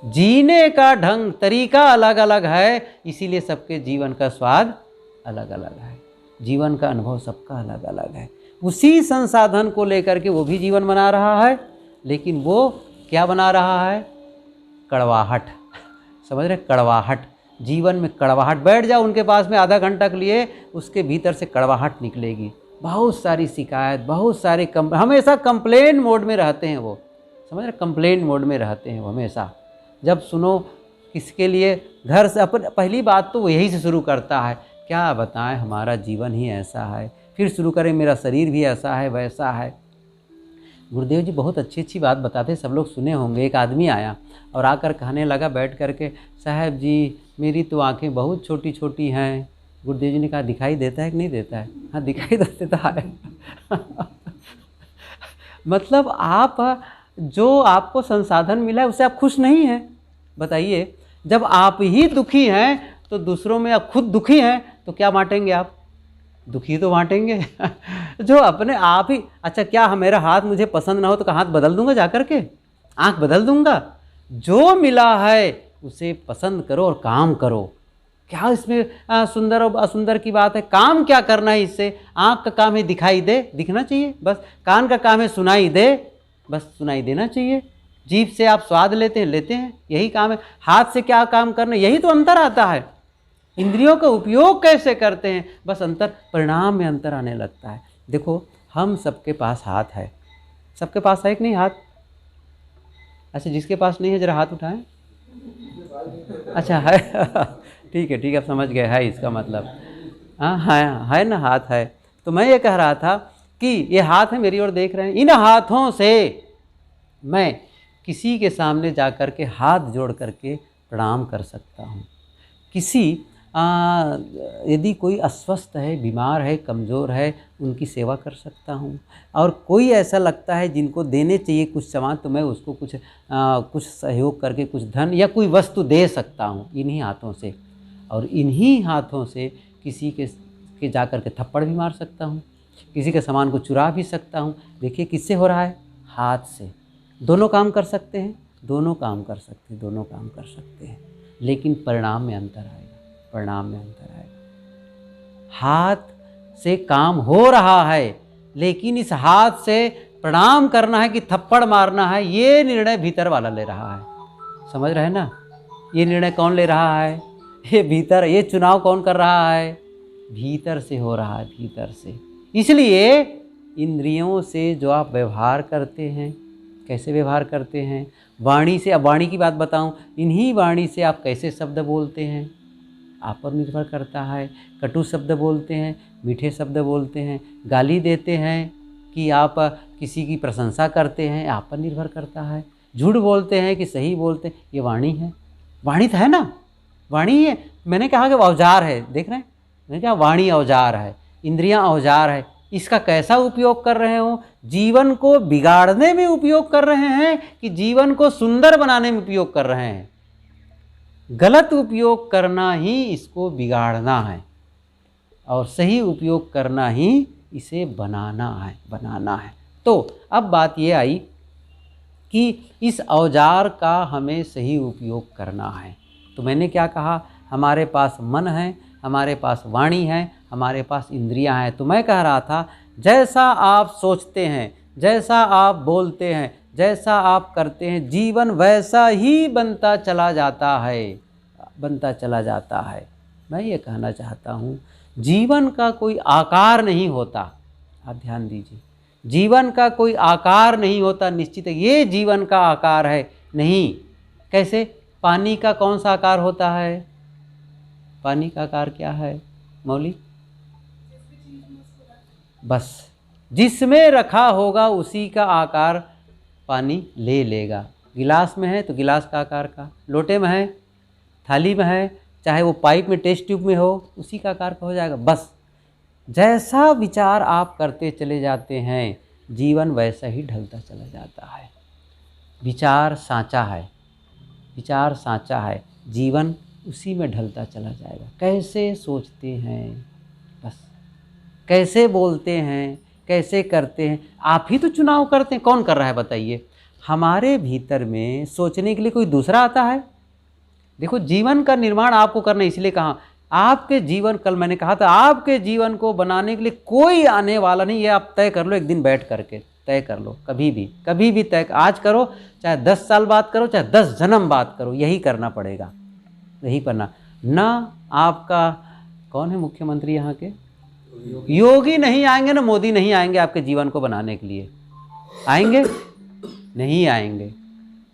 Speaker 1: जीने का ढंग तरीका अलग अलग है, इसीलिए सबके जीवन का स्वाद अलग अलग है, जीवन का अनुभव सबका अलग अलग है। उसी संसाधन को लेकर के वो भी जीवन बना रहा है, लेकिन वो क्या बना रहा है? कड़वाहट। समझ रहे? कड़वाहट, जीवन में कड़वाहट। बैठ जाओ उनके पास में आधा घंटा के लिए, उसके भीतर से कड़वाहट निकलेगी, बहुत सारी शिकायत, बहुत सारे हमेशा कंप्लेन मोड में रहते हैं वो। समझ रहे? कंप्लेन मोड में रहते हैं वो हमेशा। जब सुनो किसके लिए घर से अपन, पहली बात तो वो यही से शुरू करता है, क्या बताएं हमारा जीवन ही ऐसा है, फिर शुरू करें मेरा शरीर भी ऐसा है वैसा है। गुरुदेव जी बहुत अच्छी अच्छी बात बताते, सब लोग सुने होंगे। एक आदमी आया और आकर कहने लगा बैठ कर के, साहब जी मेरी तो आंखें बहुत छोटी छोटी हैं। गुरुदेव जी ने कहा दिखाई देता है कि नहीं देता है? हाँ दिखाई तो देता है। मतलब आप जो आपको संसाधन मिला है उससे आप खुश नहीं हैं? बताइए, जब आप ही दुखी हैं तो दूसरों में आप खुद दुखी हैं तो क्या बांटेंगे आप? दुखी तो बांटेंगे। जो अपने आप ही, अच्छा क्या मेरा हाथ मुझे पसंद ना हो तो हाथ बदल दूंगा जाकर के, आंख बदल दूंगा? जो मिला है उसे पसंद करो और काम करो। क्या इसमें सुंदर और असुंदर की बात है? काम क्या करना है इससे? आंख का काम है दिखाई दे, दिखना चाहिए बस। कान का काम है सुनाई दे, बस सुनाई देना चाहिए। जीभ से आप स्वाद लेते हैं, यही काम है। हाथ से क्या काम करना, यही तो अंतर आता है। इंद्रियों का उपयोग कैसे करते हैं, बस अंतर, परिणाम में अंतर आने लगता है। देखो हम सबके पास हाथ है, सबके पास है कि नहीं हाथ? अच्छा जिसके पास नहीं है जरा हाथ उठाएं। अच्छा है। ठीक है आप समझ गए, है इसका मतलब। हाँ है ना, हाथ है। तो मैं ये कह रहा था कि ये हाथ है, मेरी ओर देख रहे हैं, इन हाथों से मैं किसी के सामने जा कर के हाथ जोड़ करके प्रणाम कर सकता हूँ। किसी यदि कोई अस्वस्थ है, बीमार है, कमज़ोर है, उनकी सेवा कर सकता हूँ। और कोई ऐसा लगता है जिनको देने चाहिए कुछ सामान, तो मैं उसको कुछ सहयोग करके कुछ धन या कोई वस्तु दे सकता हूँ इन्हीं हाथों से। और इन्हीं हाथों से किसी के जा कर के थप्पड़ भी मार सकता हूँ, किसी के सामान को चुरा भी सकता हूँ। देखिए किससे हो रहा है? हाथ से। दोनों काम कर सकते हैं, दोनों काम कर सकते हैं, लेकिन परिणाम में अंतर आएगा, परिणाम में अंतर आएगा। हाथ से काम हो रहा है, लेकिन इस हाथ से प्रणाम करना है कि थप्पड़ मारना है, ये निर्णय भीतर वाला ले रहा है। समझ रहे हैं ना? ये निर्णय कौन ले रहा है? ये भीतर, ये चुनाव कौन कर रहा है? भीतर से हो रहा है, भीतर से। इसलिए इंद्रियों से जो आप व्यवहार करते हैं, कैसे व्यवहार करते हैं? वाणी से। अब वाणी की बात बताऊं, इन्हीं वाणी से आप कैसे शब्द बोलते हैं आप पर निर्भर करता है। कटु शब्द बोलते हैं, मीठे शब्द बोलते हैं, गाली देते हैं कि आप किसी की प्रशंसा करते हैं, आप पर निर्भर करता है। झूठ बोलते हैं कि सही बोलते हैं, ये वाणी है। वाणी तो है ना, वाणी है। मैंने कहा कि औजार है, देख रहे हैं, मैंने कहा वाणी औजार है, इंद्रियां औजार है। इसका कैसा उपयोग कर रहे हो? जीवन को बिगाड़ने में उपयोग कर रहे हैं कि जीवन को सुंदर बनाने में उपयोग कर रहे हैं? गलत उपयोग करना ही इसको बिगाड़ना है, और सही उपयोग करना ही इसे बनाना है। तो अब बात ये आई कि इस औजार का हमें सही उपयोग करना है। तो मैंने क्या कहा? हमारे पास मन है, हमारे पास वाणी है, हमारे पास इंद्रियां हैं। तो मैं कह रहा था जैसा आप सोचते हैं, जैसा आप बोलते हैं, जैसा आप करते हैं, जीवन वैसा ही बनता चला जाता है। मैं ये कहना चाहता हूँ, जीवन का कोई आकार नहीं होता। आप ध्यान दीजिए, जीवन का कोई आकार नहीं होता निश्चित है, ये जीवन का आकार है नहीं। कैसे? पानी का कौन सा आकार होता है? पानी का आकार क्या है मौली? बस जिसमें रखा होगा उसी का आकार पानी ले लेगा। गिलास में है तो गिलास का आकार का, लोटे में है, थाली में है, चाहे वो पाइप में टेस्ट ट्यूब में हो, उसी का आकार का हो जाएगा। बस जैसा विचार आप करते चले जाते हैं जीवन वैसा ही ढलता चला जाता है। विचार सांचा है, विचार सांचा है, जीवन उसी में ढलता चला जाएगा। कैसे सोचते हैं, बस कैसे बोलते हैं, कैसे करते हैं, आप ही तो चुनाव करते हैं। कौन कर रहा है बताइए? हमारे भीतर में सोचने के लिए कोई दूसरा आता है? देखो, जीवन का निर्माण आपको करना, इसलिए कहा आपके जीवन, कल मैंने कहा था आपके जीवन को बनाने के लिए कोई आने वाला नहीं है। आप तय कर लो, एक दिन बैठ करके तय कर लो, कभी भी तय आज करो, चाहे 10 साल बाद करो, चाहे 10 जन्म बाद करो, यही करना पड़ेगा, यही करना। ना आपका कौन है मुख्यमंत्री यहाँ के? योगी नहीं आएंगे, ना मोदी नहीं आएंगे आपके जीवन को बनाने के लिए। आएंगे? नहीं आएंगे।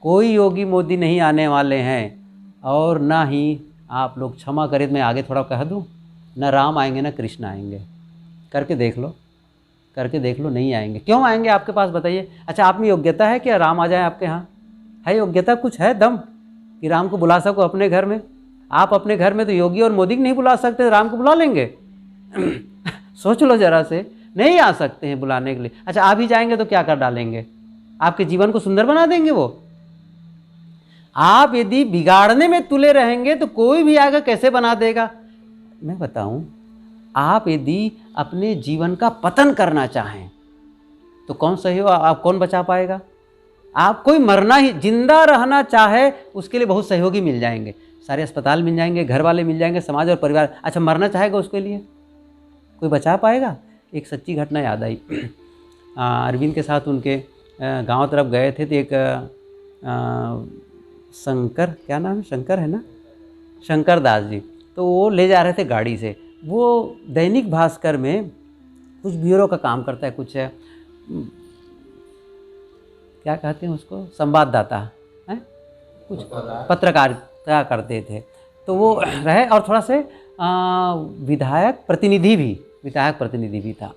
Speaker 1: कोई योगी मोदी नहीं आने वाले हैं। और ना ही आप लोग, क्षमा करें मैं आगे थोड़ा कह दूं, ना राम आएंगे ना कृष्ण आएंगे। करके देख लो, करके देख लो, नहीं आएंगे। क्यों आएंगे आपके पास बताइए? अच्छा, आप में योग्यता है क्या राम आ जाए आपके यहाँ? है योग्यता, कुछ है दम कि राम को बुला सको अपने घर में? आप अपने घर में तो योगी और मोदी को नहीं बुला सकते, राम को बुला लेंगे? सोच लो जरा से, नहीं आ सकते हैं बुलाने के लिए। अच्छा, आप ही जाएंगे तो क्या कर डालेंगे? आपके जीवन को सुंदर बना देंगे वो? आप यदि बिगाड़ने में तुले रहेंगे तो कोई भी आएगा कैसे बना देगा? मैं बताऊं, आप यदि अपने जीवन का पतन करना चाहें तो कौन सही हो? आप कौन बचा पाएगा? आप कोई मरना ही, जिंदा रहना चाहे उसके लिए बहुत सहयोगी मिल जाएंगे, सारे अस्पताल मिल जाएंगे, घर वाले मिल जाएंगे, समाज और परिवार। अच्छा, मरना चाहेगा उसके लिए कोई बचा पाएगा? एक सच्ची घटना याद आई। अरविंद के साथ उनके गांव तरफ गए थे तो एक शंकर, क्या नाम है, शंकर है ना, शंकर दास जी, तो वो ले जा रहे थे गाड़ी से। वो दैनिक भास्कर में कुछ ब्यूरो का काम करता है, कुछ है, क्या कहते हैं उसको, संवाददाता है, कुछ पत्रकारिता करते थे। तो वो रहे और थोड़ा से विधायक प्रतिनिधि भी था।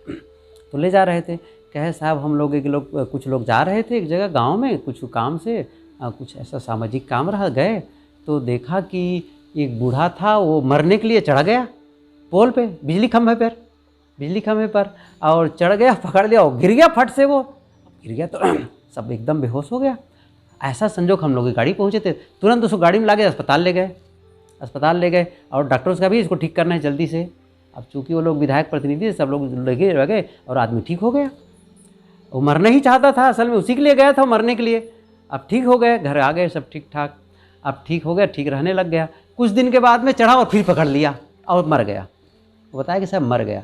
Speaker 1: तो ले जा रहे थे, कहे साहब हम लोग कुछ लोग जा रहे थे एक जगह गांव में, कुछ काम से, कुछ ऐसा सामाजिक काम रह गए, तो देखा कि एक बूढ़ा था, वो मरने के लिए चढ़ गया पोल पे, बिजली खंभे पर और चढ़ गया, पकड़ लिया और गिर गया, फट से वो गिर गया तो सब एकदम बेहोश हो गया। ऐसा संजोग, हम लोग की गाड़ी पहुँचे थे, तुरंत उसको गाड़ी में ला के अस्पताल ले गए और डॉक्टर्स का भी इसको ठीक करना है जल्दी से। अब चूँकि वो लोग विधायक प्रतिनिधि, सब लोग लगे रह गए और आदमी ठीक हो गया। वो मरना ही चाहता था, असल में उसी के लिए गया था मरने के लिए। अब ठीक हो गए, घर आ गए, सब ठीक ठाक, अब ठीक हो गया, ठीक रहने लग गया। कुछ दिन के बाद में चढ़ा और फिर पकड़ लिया और मर गया। वो बताया कि साहब मर गया।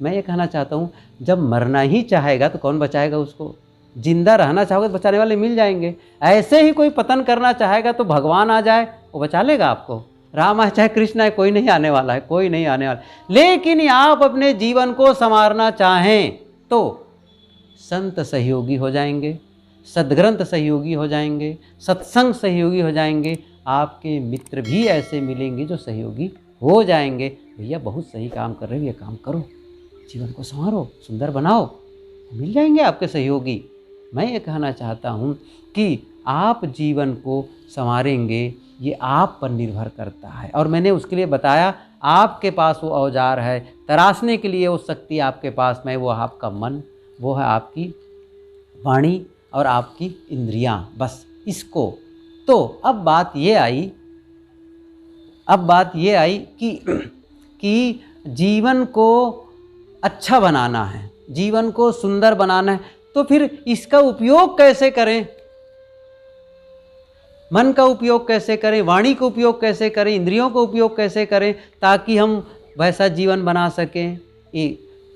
Speaker 1: मैं ये कहना चाहता हूँ, जब मरना ही चाहेगा तो कौन बचाएगा उसको? जिंदा रहना चाहोगे तो बचाने वाले मिल जाएंगे। ऐसे ही कोई पतन करना चाहेगा तो भगवान आ जाए, वो बचा लेगा आपको। राम आए चाहे कृष्ण आए, कोई नहीं आने वाला है, कोई नहीं आने वाला। लेकिन आप अपने जीवन को संवारना चाहें तो संत सहयोगी हो जाएंगे, सद्ग्रंथ सहयोगी हो जाएंगे, सत्संग सहयोगी हो जाएंगे, आपके मित्र भी ऐसे मिलेंगे जो सहयोगी हो जाएंगे। भैया बहुत सही काम कर रहे हो, ये काम करो, जीवन को संवारो, सुंदर बनाओ, मिल जाएंगे आपके सहयोगी। मैं ये कहना चाहता हूँ कि आप जीवन को संवारेंगे, ये आप पर निर्भर करता है। और मैंने उसके लिए बताया, आपके पास वो औजार है, तराशने के लिए वो शक्ति आपके पास में, वो आपका मन, वो है आपकी वाणी और आपकी इंद्रियां, बस इसको। तो अब बात ये आई कि जीवन को अच्छा बनाना है, जीवन को सुंदर बनाना है, तो फिर इसका उपयोग कैसे करें? मन का उपयोग कैसे करें, वाणी का उपयोग कैसे करें, इंद्रियों का उपयोग कैसे करें, ताकि हम वैसा जीवन बना सकें?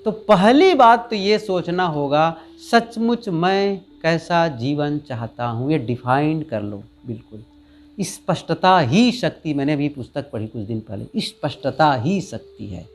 Speaker 1: तो पहली बात तो ये सोचना होगा, सचमुच मैं कैसा जीवन चाहता हूँ, ये डिफाइन कर लो बिल्कुल। स्पष्टता ही शक्ति, मैंने भी पुस्तक पढ़ी कुछ दिन पहले, स्पष्टता ही शक्ति है।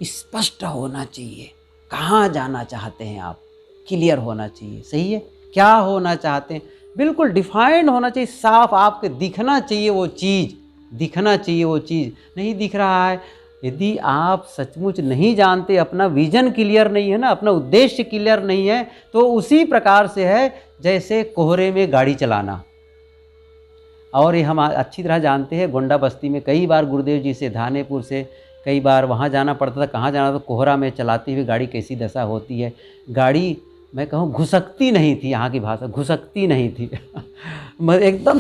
Speaker 1: स्पष्ट होना चाहिए, कहाँ जाना चाहते हैं आप, क्लियर होना चाहिए, सही है, क्या होना चाहते हैं, बिल्कुल डिफाइंड होना चाहिए, साफ आपके दिखना चाहिए वो चीज़। दिखना चाहिए वो चीज़, नहीं दिख रहा है। यदि आप सचमुच नहीं जानते, अपना विजन क्लियर नहीं है ना, अपना उद्देश्य क्लियर नहीं है, तो उसी प्रकार से है जैसे कोहरे में गाड़ी चलाना। और ये हम अच्छी तरह जानते हैं, गोंडा बस्ती में कई बार गुरुदेव जी से, धानेपुर से कई बार वहाँ जाना पड़ता था। कहाँ जाना तो कोहरा में चलाती हुई गाड़ी कैसी दशा होती है। गाड़ी मैं कहूँ घुसकती नहीं थी, यहाँ की भाषा घुसकती नहीं थी एकदम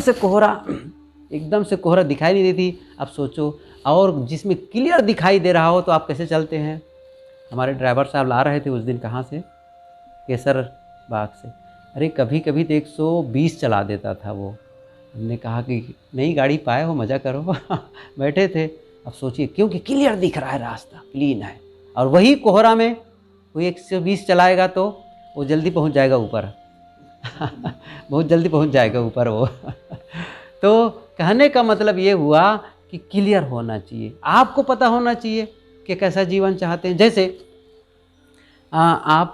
Speaker 1: से कोहरा दिखाई नहीं देती। अब सोचो, और जिसमें क्लियर दिखाई दे रहा हो तो आप कैसे चलते हैं। हमारे ड्राइवर साहब ला रहे थे उस दिन, कहाँ से, केसर बाग से। अरे कभी कभी तो 120 चला देता था वो। हमने कहा कि नई गाड़ी पाए हो, मज़ा करो बैठे थे। अब सोचिए, क्योंकि क्लियर दिख रहा है, रास्ता क्लीन है, और वही कोहरा में कोई 120 चलाएगा तो वो जल्दी पहुंच जाएगा ऊपर बहुत जल्दी पहुंच जाएगा ऊपर वो तो कहने का मतलब ये हुआ कि क्लियर होना चाहिए, आपको पता होना चाहिए कि कैसा जीवन चाहते हैं। जैसे आप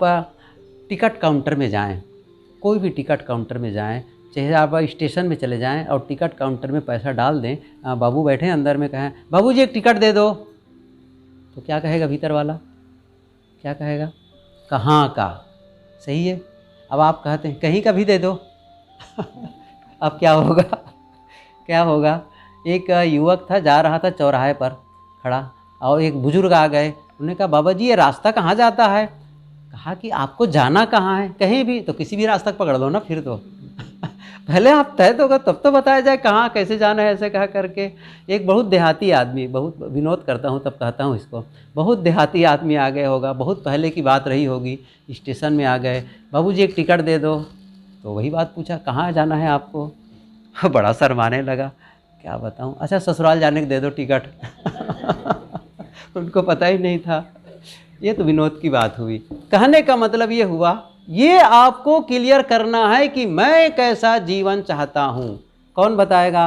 Speaker 1: टिकट काउंटर में जाएं, कोई भी टिकट काउंटर में जाएं, चाहे आप स्टेशन में चले जाएं और टिकट काउंटर में पैसा डाल दें, बाबू बैठे अंदर में, कहें बाबू जी एक टिकट दे दो, तो क्या कहेगा भीतर वाला, क्या कहेगा, कहाँ का, सही है। अब आप कहते हैं कहीं का भी दे दो अब क्या होगा, क्या होगा। एक युवक था, जा रहा था चौराहे पर खड़ा, और एक बुजुर्ग आ गए। उन्होंने कहा बाबा जी ये रास्ता कहाँ जाता है। कहा कि आपको जाना कहाँ है, कहीं भी, तो किसी भी रास्ता पकड़ लो ना फिर तो पहले आप तय तो होगा तब तो बताया जाए कहाँ कैसे जाना है। ऐसे कहा करके एक बहुत देहाती आदमी, बहुत विनोद करता हूँ तब कहता हूँ इसको, बहुत देहाती आदमी आ गए होगा, बहुत पहले की बात रही होगी। स्टेशन में आ गए, बाबूजी एक टिकट दे दो, तो वही बात पूछा कहाँ जाना है आपको बड़ा शर्माने लगा, क्या बताऊँ, अच्छा ससुराल जाने के दे दो टिकट उनको पता ही नहीं था। ये तो विनोद की बात हुई। कहने का मतलब ये हुआ, ये आपको क्लियर करना है कि मैं कैसा जीवन चाहता हूँ। कौन बताएगा,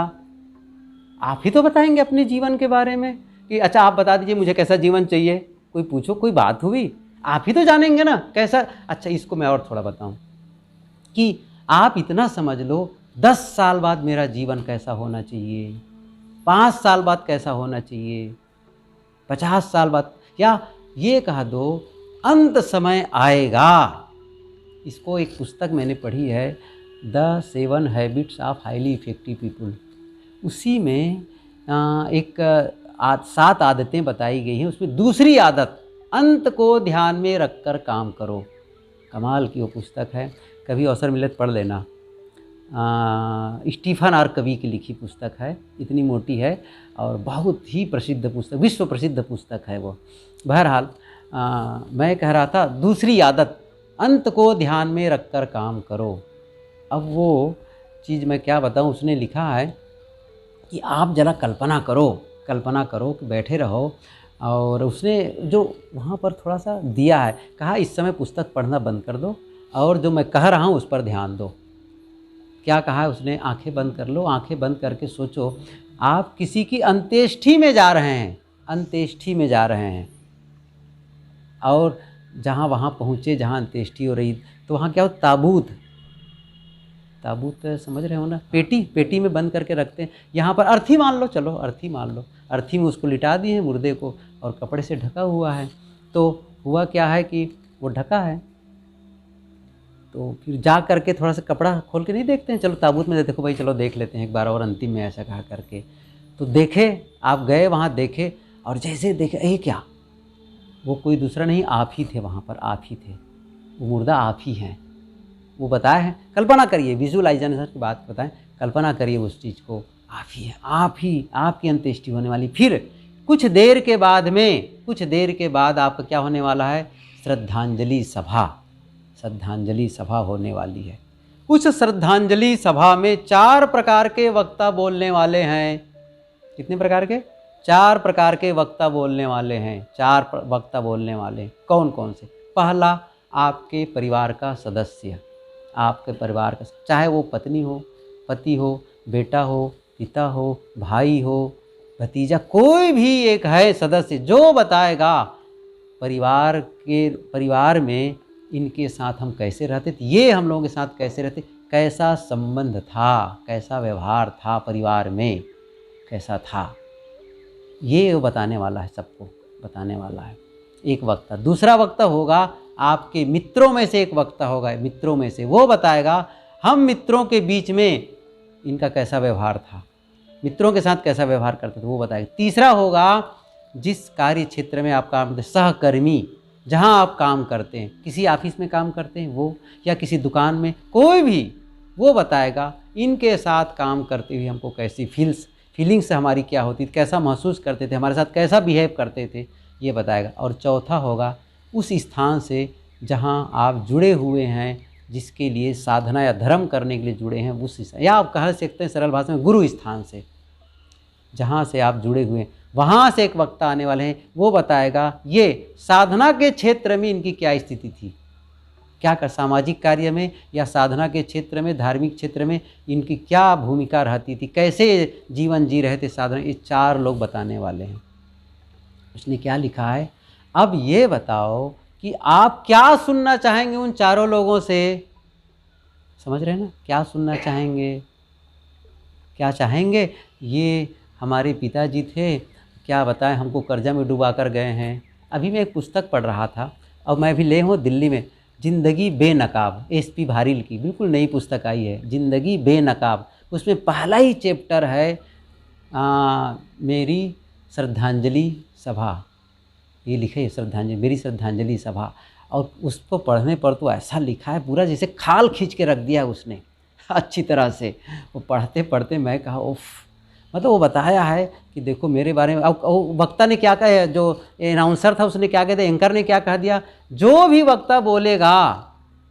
Speaker 1: आप ही तो बताएंगे अपने जीवन के बारे में कि अच्छा आप बता दीजिए मुझे कैसा जीवन चाहिए। कोई पूछो, कोई बात हुई, आप ही तो जानेंगे ना कैसा। अच्छा इसको मैं और थोड़ा बताऊं कि आप इतना समझ लो, 10 साल बाद मेरा जीवन कैसा होना चाहिए, 5 साल बाद कैसा होना चाहिए, 50 साल बाद, या ये कह दो अंत समय आएगा। इसको एक पुस्तक मैंने पढ़ी है, the 7 habits of highly effective people. उसी में 7 आदतें बताई गई हैं। उसमें दूसरी आदत, अंत को ध्यान में रखकर काम करो। कमाल की वो पुस्तक है, कभी अवसर मिले तो पढ़ लेना। स्टीफन आर कवी की लिखी पुस्तक है, इतनी मोटी है और बहुत ही प्रसिद्ध पुस्तक, विश्व प्रसिद्ध पुस्तक है वो। बहरहाल मैं कह रहा था, दूसरी आदत, अंत को ध्यान में रखकर काम करो। अब वो चीज़ मैं क्या बताऊँ, उसने लिखा है कि आप ज़रा कल्पना करो कि बैठे रहो, और उसने जो वहाँ पर थोड़ा सा दिया है, कहा इस समय पुस्तक पढ़ना बंद कर दो और जो मैं कह रहा हूँ उस पर ध्यान दो। क्या कहा है उसने, आंखें बंद कर लो, आंखें बंद करके सोचो आप किसी की अंत्येष्टि में जा रहे हैं, अंत्येष्टि में जा रहे हैं, और जहाँ वहाँ पहुँचे जहाँ अंत्येष्टि हो रही, तो वहाँ क्या हो, ताबूत समझ रहे हो ना, पेटी में बंद करके रखते हैं। यहाँ पर अर्थी मान लो, चलो अर्थी मान लो, अर्थी में उसको लिटा दिए हैं मुर्दे को, और कपड़े से ढका हुआ है। तो हुआ क्या है कि वो ढका है, तो फिर जा करके थोड़ा सा कपड़ा खोल के नहीं देखते हैं, चलो ताबूत में देखो भाई, चलो देख लेते हैं एक बार और अंतिम में, ऐसा कहा करके। तो देखे, आप गए वहाँ देखे, और जैसे देखे, ये क्या, वो कोई दूसरा नहीं, आप ही थे वहाँ पर, आप ही थे, वो मुर्दा आप ही हैं। वो बताए हैं, कल्पना करिए, विजुअलाइजेशन की बात बताएं, कल्पना करिए उस चीज़ को, आप ही हैं, आपकी अंत्येष्टि होने वाली। फिर कुछ देर के बाद आपका क्या होने वाला है, श्रद्धांजलि सभा होने वाली है। उस श्रद्धांजलि सभा में 4 प्रकार के वक्ता बोलने वाले हैं। कितने प्रकार के, 4 प्रकार के वक्ता बोलने वाले हैं। 4 वक्ता बोलने वाले कौन कौन से। पहला, आपके परिवार का सदस्य, आपके परिवार का, चाहे वो पत्नी हो, पति हो, बेटा हो, पिता हो, भाई हो, भतीजा, कोई भी एक है सदस्य, जो बताएगा परिवार में इनके साथ हम कैसे रहते थे, ये हम लोगों के साथ कैसे रहते, कैसा संबंध था, कैसा व्यवहार था परिवार में, कैसा था, ये वो बताने वाला है, सबको बताने वाला है। एक वक्ता। दूसरा वक्ता होगा आपके मित्रों में से एक वक्ता होगा, मित्रों में से, वो बताएगा हम मित्रों के बीच में इनका कैसा व्यवहार था, मित्रों के साथ कैसा व्यवहार करते थे, वो बताएगा। तीसरा होगा जिस कार्य क्षेत्र में आप काम करते, सहकर्मी, जहाँ आप काम करते हैं, किसी ऑफिस में काम करते हैं वो, या किसी दुकान में, कोई भी, वो बताएगा इनके साथ काम करते हुए हमको कैसी फीलिंग्स हमारी क्या होती थी, कैसा महसूस करते थे, हमारे साथ कैसा बिहेव करते थे, ये बताएगा। और चौथा होगा उस स्थान से जहाँ आप जुड़े हुए हैं, जिसके लिए साधना या धर्म करने के लिए जुड़े हैं, उस स्थान, या आप कह सकते हैं सरल भाषा में गुरु स्थान से, जहाँ से आप जुड़े हुए हैं, वहाँ से एक वक्ता आने वाले हैं, वो बताएगा ये साधना के क्षेत्र में इनकी क्या स्थिति थी, क्या कर सामाजिक कार्य में या साधना के क्षेत्र में, धार्मिक क्षेत्र में इनकी क्या भूमिका रहती थी, कैसे जीवन जी रहे थे साधना, ये 4 लोग बताने वाले हैं। उसने क्या लिखा है, अब ये बताओ कि आप क्या सुनना चाहेंगे उन 4 लोगों से। समझ रहे हैं ना, क्या सुनना चाहेंगे, क्या चाहेंगे। ये हमारे पिताजी थे, क्या बताएं, हमको कर्जा में डुबा कर गए हैं। अभी मैं एक पुस्तक पढ़ रहा था और मैं भी ले हूँ दिल्ली में, ज़िंदगी बेनकाब, SP भारिल की बिल्कुल नई पुस्तक आई है, ज़िंदगी बेनकाब। उसमें पहला ही चैप्टर है मेरी श्रद्धांजलि सभा, ये लिखे है श्रद्धांजलि, मेरी श्रद्धांजलि सभा। और उसको पढ़ने पर तो ऐसा लिखा है पूरा जैसे खाल खींच के रख दिया उसने अच्छी तरह से। वो पढ़ते पढ़ते मैं कहा उफ, मतलब वो बताया है कि देखो मेरे बारे में। अब वक्ता ने क्या कहा, जो अनाउंसर था उसने क्या कह दिया, एंकर ने क्या कह दिया, जो भी वक्ता बोलेगा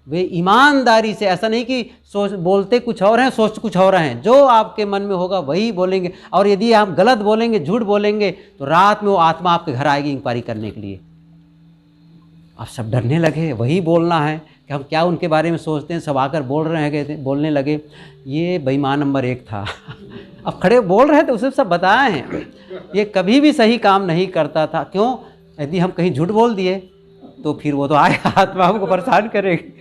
Speaker 1: वे ईमानदारी से, ऐसा नहीं कि बोलते कुछ और हैं सोच कुछ और हैं, जो आपके मन में होगा वही बोलेंगे। और यदि आप गलत बोलेंगे, झूठ बोलेंगे, तो रात में वो आत्मा आपके घर आएगी इंक्वायरी करने के लिए। आप सब डरने लगे, वही बोलना है कि हम क्या उनके बारे में सोचते हैं, सब आकर बोल रहे हैं, बोलने लगे ये बेईमान नंबर 1 था। अब खड़े बोल रहे थे, उसे सब बताए हैं, ये कभी भी सही काम नहीं करता था। क्यों, यदि हम कहीं झूठ बोल दिए तो फिर वो तो आएगा, आत्मा हमको परेशान करेगी।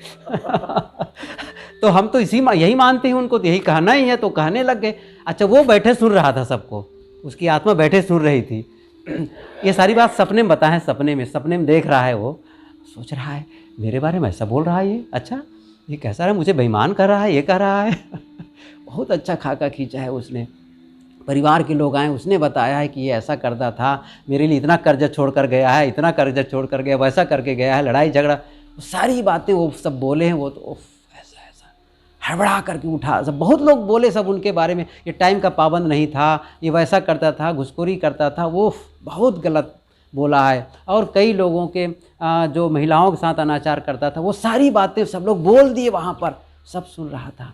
Speaker 1: तो हम तो यही मानते हैं, उनको तो यही कहना ही है, तो कहने लग गए। अच्छा, वो बैठे सुन रहा था सबको, उसकी आत्मा बैठे सुन रही थी। ये सारी बात सपने में बताएं, सपने में देख रहा है, वो सोच रहा है मेरे बारे में ऐसा बोल रहा है ये, अच्छा ये कैसा है, मुझे बेईमान कर रहा है, ये कर रहा है। बहुत अच्छा खाका खींचा है उसने। परिवार के लोग आए, उसने बताया है कि ये ऐसा करता था, मेरे लिए इतना कर्जा छोड़ कर गया है, इतना कर्जा छोड़ कर गया, वैसा करके गया है, लड़ाई झगड़ा, वो सारी बातें वो सब बोले हैं। वो तो ऐसा ऐसा हड़बड़ा करके उठा, सब बहुत लोग बोले सब उनके बारे में, ये टाइम का पाबंद नहीं था, ये वैसा करता था, घुसखोरी करता था, वो बहुत गलत बोला है। और कई लोगों के जो महिलाओं के साथ अनाचार करता था, वो सारी बातें सब लोग बोल दिए वहाँ पर, सब सुन रहा था।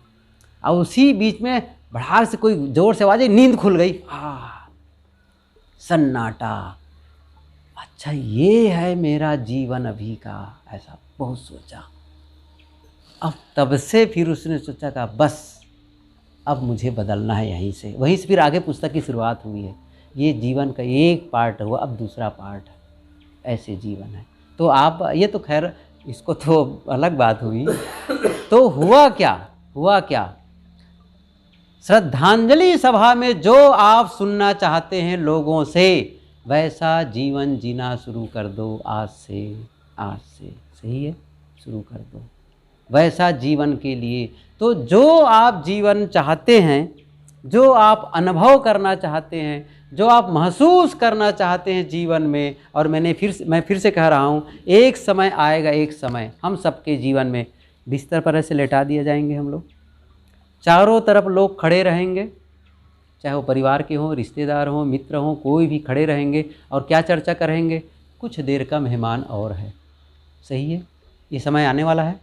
Speaker 1: और उसी बीच में भड़ाक से कोई जोर से आवाज आई, नींद खुल गई, सन्नाटा। अच्छा ये है मेरा जीवन अभी का, ऐसा बहुत सोचा। अब तब से फिर उसने सोचा कि बस अब मुझे बदलना है यहीं से। वहीं से फिर आगे पुस्तक की शुरुआत हुई है। ये जीवन का एक पार्ट हुआ, अब दूसरा पार्ट है, ऐसे जीवन है। तो आप ये तो खैर इसको तो अलग बात हुई। तो हुआ क्या, श्रद्धांजलि सभा में जो आप सुनना चाहते हैं लोगों से, वैसा जीवन जीना शुरू कर दो आज से। सही है, शुरू कर दो वैसा जीवन के लिए। तो जो आप जीवन चाहते हैं, जो आप अनुभव करना चाहते हैं, जो आप महसूस करना चाहते हैं जीवन में, और मैं फिर से कह रहा हूँ, एक समय आएगा, एक समय हम सबके जीवन में बिस्तर पर ऐसे लेटा दिए जाएंगे हम लोग, चारों तरफ लोग खड़े रहेंगे, चाहे वो परिवार के हों, रिश्तेदार हों, मित्र हों, कोई भी खड़े रहेंगे। और क्या चर्चा करेंगे, कुछ देर का मेहमान और है। सही है, ये समय आने वाला है,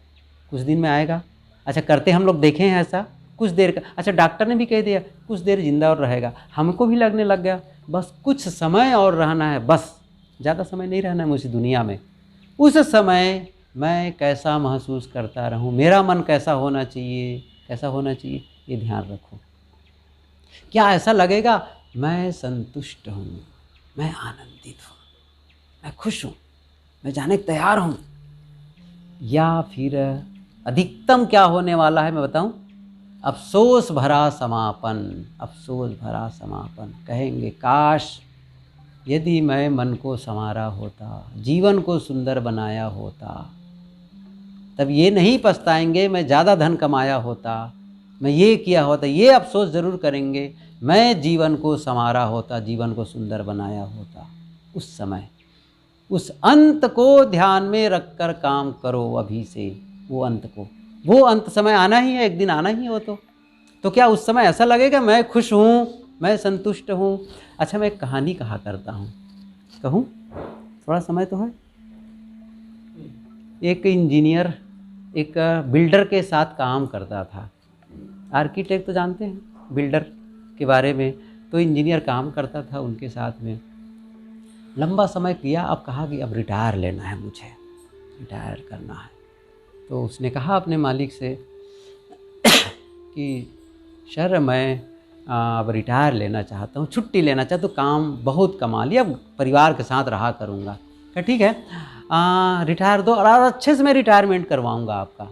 Speaker 1: कुछ दिन में आएगा। अच्छा, करते हम लोग देखे हैं ऐसा, कुछ देर का। अच्छा, डॉक्टर ने भी कह दिया कुछ देर जिंदा और रहेगा, हमको भी लगने लग गया बस कुछ समय और रहना है, बस ज़्यादा समय नहीं रहना है मुझे दुनिया में। उस समय मैं कैसा महसूस करता रहूं, मेरा मन कैसा होना चाहिए, ये ध्यान रखो। क्या ऐसा लगेगा मैं संतुष्ट हूँ, मैं आनंदित हूँ, मैं खुश हूँ, मैं जाने को तैयार हूँ। या फिर अधिकतम क्या होने वाला है मैं बताऊँ, अफसोस भरा समापन, अफसोस भरा समापन। कहेंगे काश यदि मैं मन को संवारा होता, जीवन को सुंदर बनाया होता, तब ये नहीं पछताएंगे मैं ज़्यादा धन कमाया होता, मैं ये किया होता। ये अफसोस ज़रूर करेंगे मैं जीवन को संवारा होता, जीवन को सुंदर बनाया होता। उस समय उस अंत को ध्यान में रखकर काम करो अभी से। वो अंत को, वो अंत समय आना ही है, एक दिन आना ही हो। तो क्या उस समय ऐसा लगेगा मैं खुश हूँ, मैं संतुष्ट हूँ? अच्छा, मैं एक कहानी कहा करता हूँ, कहूँ? थोड़ा समय तो है। एक इंजीनियर एक बिल्डर के साथ काम करता था। आर्किटेक्ट तो जानते हैं बिल्डर के बारे में, तो इंजीनियर काम करता था उनके साथ में। लंबा समय किया, अब कहा कि अब रिटायर लेना है, मुझे रिटायर करना है। तो उसने कहा अपने मालिक से कि सर मैं अब रिटायर लेना चाहता हूँ, छुट्टी लेना चाहता हूँ, काम बहुत कमा लिया, अब परिवार के साथ रहा करूँगा। क्या ठीक है, रिटायर दो और अच्छे से मैं रिटायरमेंट करवाऊँगा आपका,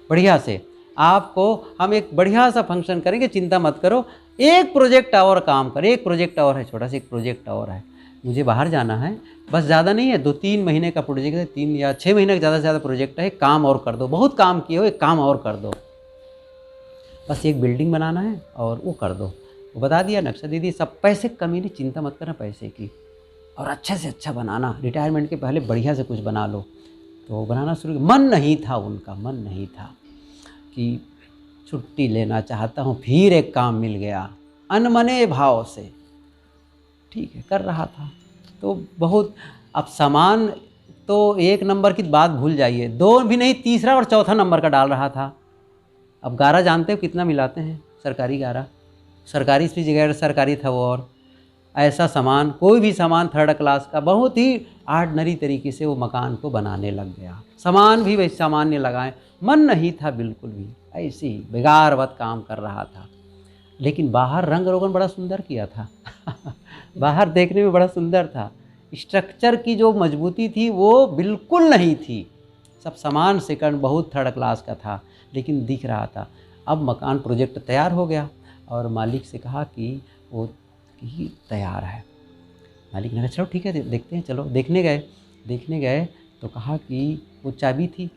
Speaker 1: बढ़िया से। आपको हम एक बढ़िया सा फंक्शन करेंगे, चिंता मत करो। एक प्रोजेक्ट और काम कर, एक प्रोजेक्ट और है, छोटा सा एक प्रोजेक्ट और है, मुझे बाहर जाना है, बस ज़्यादा नहीं है, 2-3 महीने का प्रोजेक्ट है, 3 या 6 महीने का ज़्यादा से ज़्यादा प्रोजेक्ट है। एक काम और कर दो, बहुत काम किए हो, एक काम और कर दो, बस एक बिल्डिंग बनाना है और वो कर दो। वो बता दिया, नक्शा दे दी, सब। पैसे कमी नहीं, चिंता मत करना पैसे की, और अच्छे से अच्छा बनाना, रिटायरमेंट के पहले बढ़िया से कुछ बना लो। तो बनाना शुरू। मन नहीं था उनका, मन नहीं था कि छुट्टी लेना चाहता हूँ, फिर एक काम मिल गया अनमने भाव से। ठीक है, कर रहा था तो बहुत। अब सामान तो 1 नंबर की बात भूल जाइए, 2 भी नहीं, तीसरा और चौथा नंबर का डाल रहा था। अब गारा जानते हो कितना मिलाते हैं? सरकारी गारा, सरकारी इसकी जगह सरकारी था वो। और ऐसा सामान, कोई भी सामान 3rd क्लास का, बहुत ही आर्डनरी तरीके से वो मकान को बनाने लग गया। सामान भी वैसे सामान्य लगाए, मन नहीं था बिल्कुल भी, ऐसे ही बेगारवत काम कर रहा था। लेकिन बाहर रंग रोगन बड़ा सुंदर किया था बाहर देखने में बड़ा सुंदर था। स्ट्रक्चर की जो मजबूती थी वो बिल्कुल नहीं थी। सब सामान सेकंड, बहुत 3rd क्लास का था, लेकिन दिख रहा था। अब मकान प्रोजेक्ट तैयार हो गया और मालिक से कहा कि वो कि तैयार है। मालिक ने कहा चलो ठीक है देखते हैं, चलो देखने गए तो कहा कि वो चाबी थी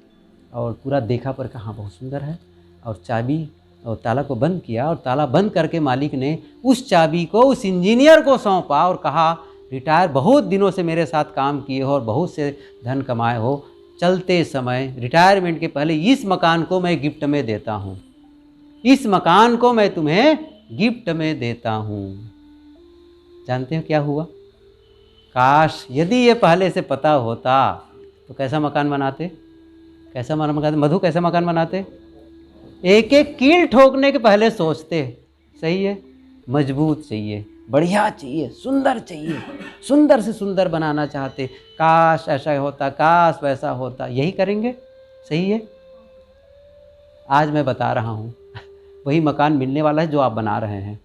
Speaker 1: और पूरा देखा पर कहा बहुत सुंदर है, और चाबी और ताला को बंद किया, और ताला बंद करके मालिक ने उस चाबी को उस इंजीनियर को सौंपा और कहा रिटायर, बहुत दिनों से मेरे साथ काम किए हो और बहुत से धन कमाए हो, चलते समय रिटायरमेंट के पहले इस मकान को मैं गिफ्ट में देता हूँ, इस मकान को मैं तुम्हें गिफ्ट में देता हूँ। जानते हो क्या हुआ? काश यदि ये पहले से पता होता तो कैसा मकान बनाते, कैसा मकान बनाते मधु, कैसा मकान बनाते? एक एक कील ठोकने के पहले सोचते, सही है, मजबूत चाहिए, बढ़िया चाहिए, सुंदर चाहिए, सुंदर से सुंदर बनाना चाहते। काश ऐसा होता, काश वैसा होता, यही करेंगे, सही है। आज मैं बता रहा हूँ वही मकान मिलने वाला है जो आप बना रहे हैं,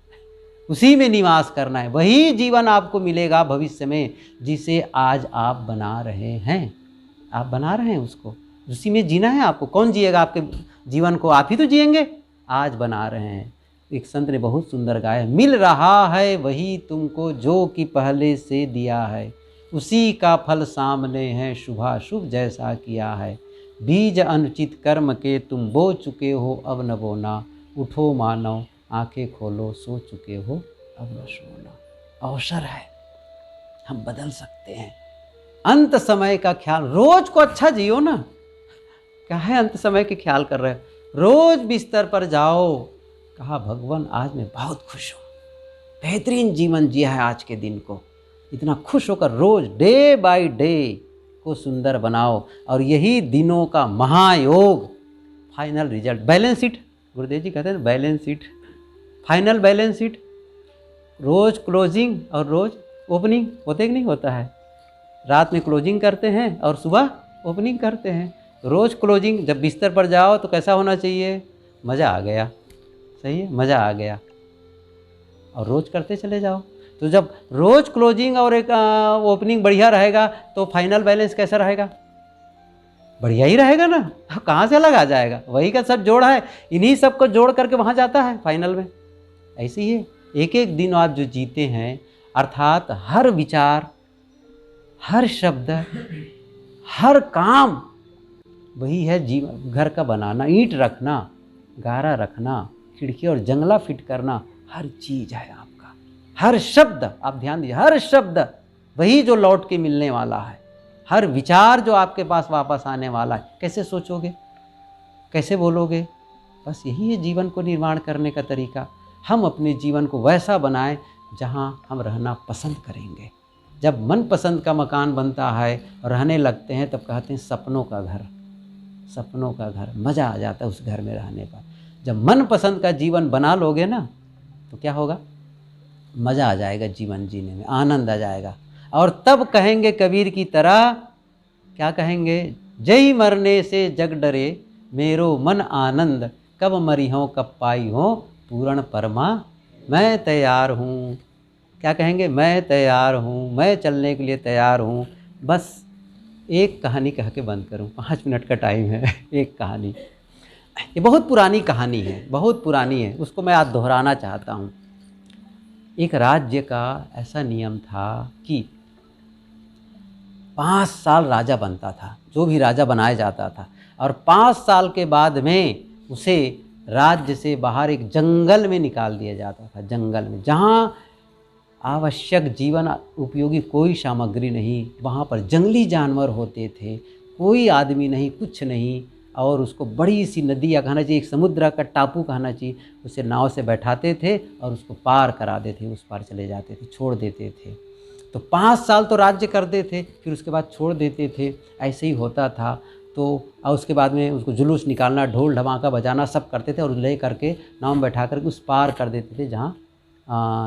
Speaker 1: उसी में निवास करना है, वही जीवन आपको मिलेगा भविष्य में जिसे आज आप बना रहे हैं। आप बना रहे हैं उसको, उसी में जीना है आपको। कौन जिएगा आपके जीवन को? आप ही तो जिएंगे। आज बना रहे हैं। एक संत ने बहुत सुंदर गाया, मिल रहा है वही तुमको जो कि पहले से दिया है, उसी का फल सामने है, शुभाशुभ जैसा किया है। बीज अनुचित कर्म के तुम बो चुके हो, अब न बोना, उठो मानव आंखें खोलो, सो चुके हो अब न सोना। अवसर है, हम बदल सकते हैं। अंत समय का ख्याल, रोज को अच्छा जियो ना। क्या है अंत समय के ख्याल कर रहे हो? रोज बिस्तर पर जाओ, कहा भगवान आज मैं बहुत खुश हूँ, बेहतरीन जीवन जिया है आज के दिन को। इतना खुश होकर रोज डे बाय डे को सुंदर बनाओ, और यही दिनों का महायोग, final result. Balance sheet, Gurudev ji कहते हैं balance sheet, final balance sheet. रोज क्लोजिंग और रोज ओपनिंग होते कि नहीं होता है? रात में क्लोजिंग करते हैं और सुबह ओपनिंग करते हैं। रोज़ क्लोजिंग, जब बिस्तर पर जाओ तो कैसा होना चाहिए? मज़ा आ गया, सही है, मज़ा आ गया, और रोज़ करते चले जाओ। तो जब रोज़ क्लोजिंग और एक ओपनिंग बढ़िया रहेगा तो फाइनल बैलेंस कैसा रहेगा? बढ़िया ही रहेगा ना, कहाँ से अलग आ जाएगा, वही का सब जोड़ है, इन्हीं सब को जोड़ करके वहाँ जाता है फाइनल में। ऐसे ही है, एक एक दिन आप जो जीते हैं, अर्थात हर विचार, हर शब्द, हर काम, वही है जीवन। घर का बनाना, ईंट रखना, गारा रखना, खिड़की और जंगला फिट करना, हर चीज़ है आपका। हर शब्द, आप ध्यान दीजिए, हर शब्द वही जो लौट के मिलने वाला है। हर विचार जो आपके पास वापस आने वाला है। कैसे सोचोगे, कैसे बोलोगे, बस यही है जीवन को निर्माण करने का तरीका। हम अपने जीवन को वैसा बनाएं जहां हम रहना पसंद करेंगे। जब मन पसंद का मकान बनता है और रहने लगते हैं, तब कहते हैं सपनों का घर, सपनों का घर, मज़ा आ जाता है उस घर में रहने पर। जब मन पसंद का जीवन बना लोगे ना, तो क्या होगा, मज़ा आ जाएगा जीवन जीने में, आनंद आ जाएगा। और तब कहेंगे कबीर की तरह, क्या कहेंगे, जय मरने से जग डरे मेरो मन आनंद, कब मरी हो कब पाई हो पूर्ण परमा मैं तैयार हूँ। क्या कहेंगे, मैं तैयार हूँ, मैं चलने के लिए तैयार हूँ। बस एक कहानी कह के बंद करूँ, 5 मिनट का टाइम है। एक कहानी, ये बहुत पुरानी कहानी है, बहुत पुरानी है, उसको मैं आज दोहराना चाहता हूँ। एक राज्य का ऐसा नियम था कि 5 साल राजा बनता था, जो भी राजा बनाया जाता था, और 5 साल के बाद में उसे राज्य से बाहर एक जंगल में निकाल दिया जाता था। जंगल में, जहाँ आवश्यक जीवन उपयोगी कोई सामग्री नहीं, वहाँ पर जंगली जानवर होते थे, कोई आदमी नहीं, कुछ नहीं। और उसको बड़ी सी नदी या कहना चाहिए एक समुद्र का टापू कहना चाहिए, उसे नाव से बैठाते थे और उसको पार करा देते, उस पार चले जाते थे, छोड़ देते थे। तो 5 साल तो राज्य करते थे, फिर उसके बाद छोड़ देते थे, ऐसे ही होता था। तो और उसके बाद में उसको जुलूस निकालना, ढोल ढमाका बजाना सब करते थे, और ले करके नाव में बैठा करके उस पार कर देते थे जहाँ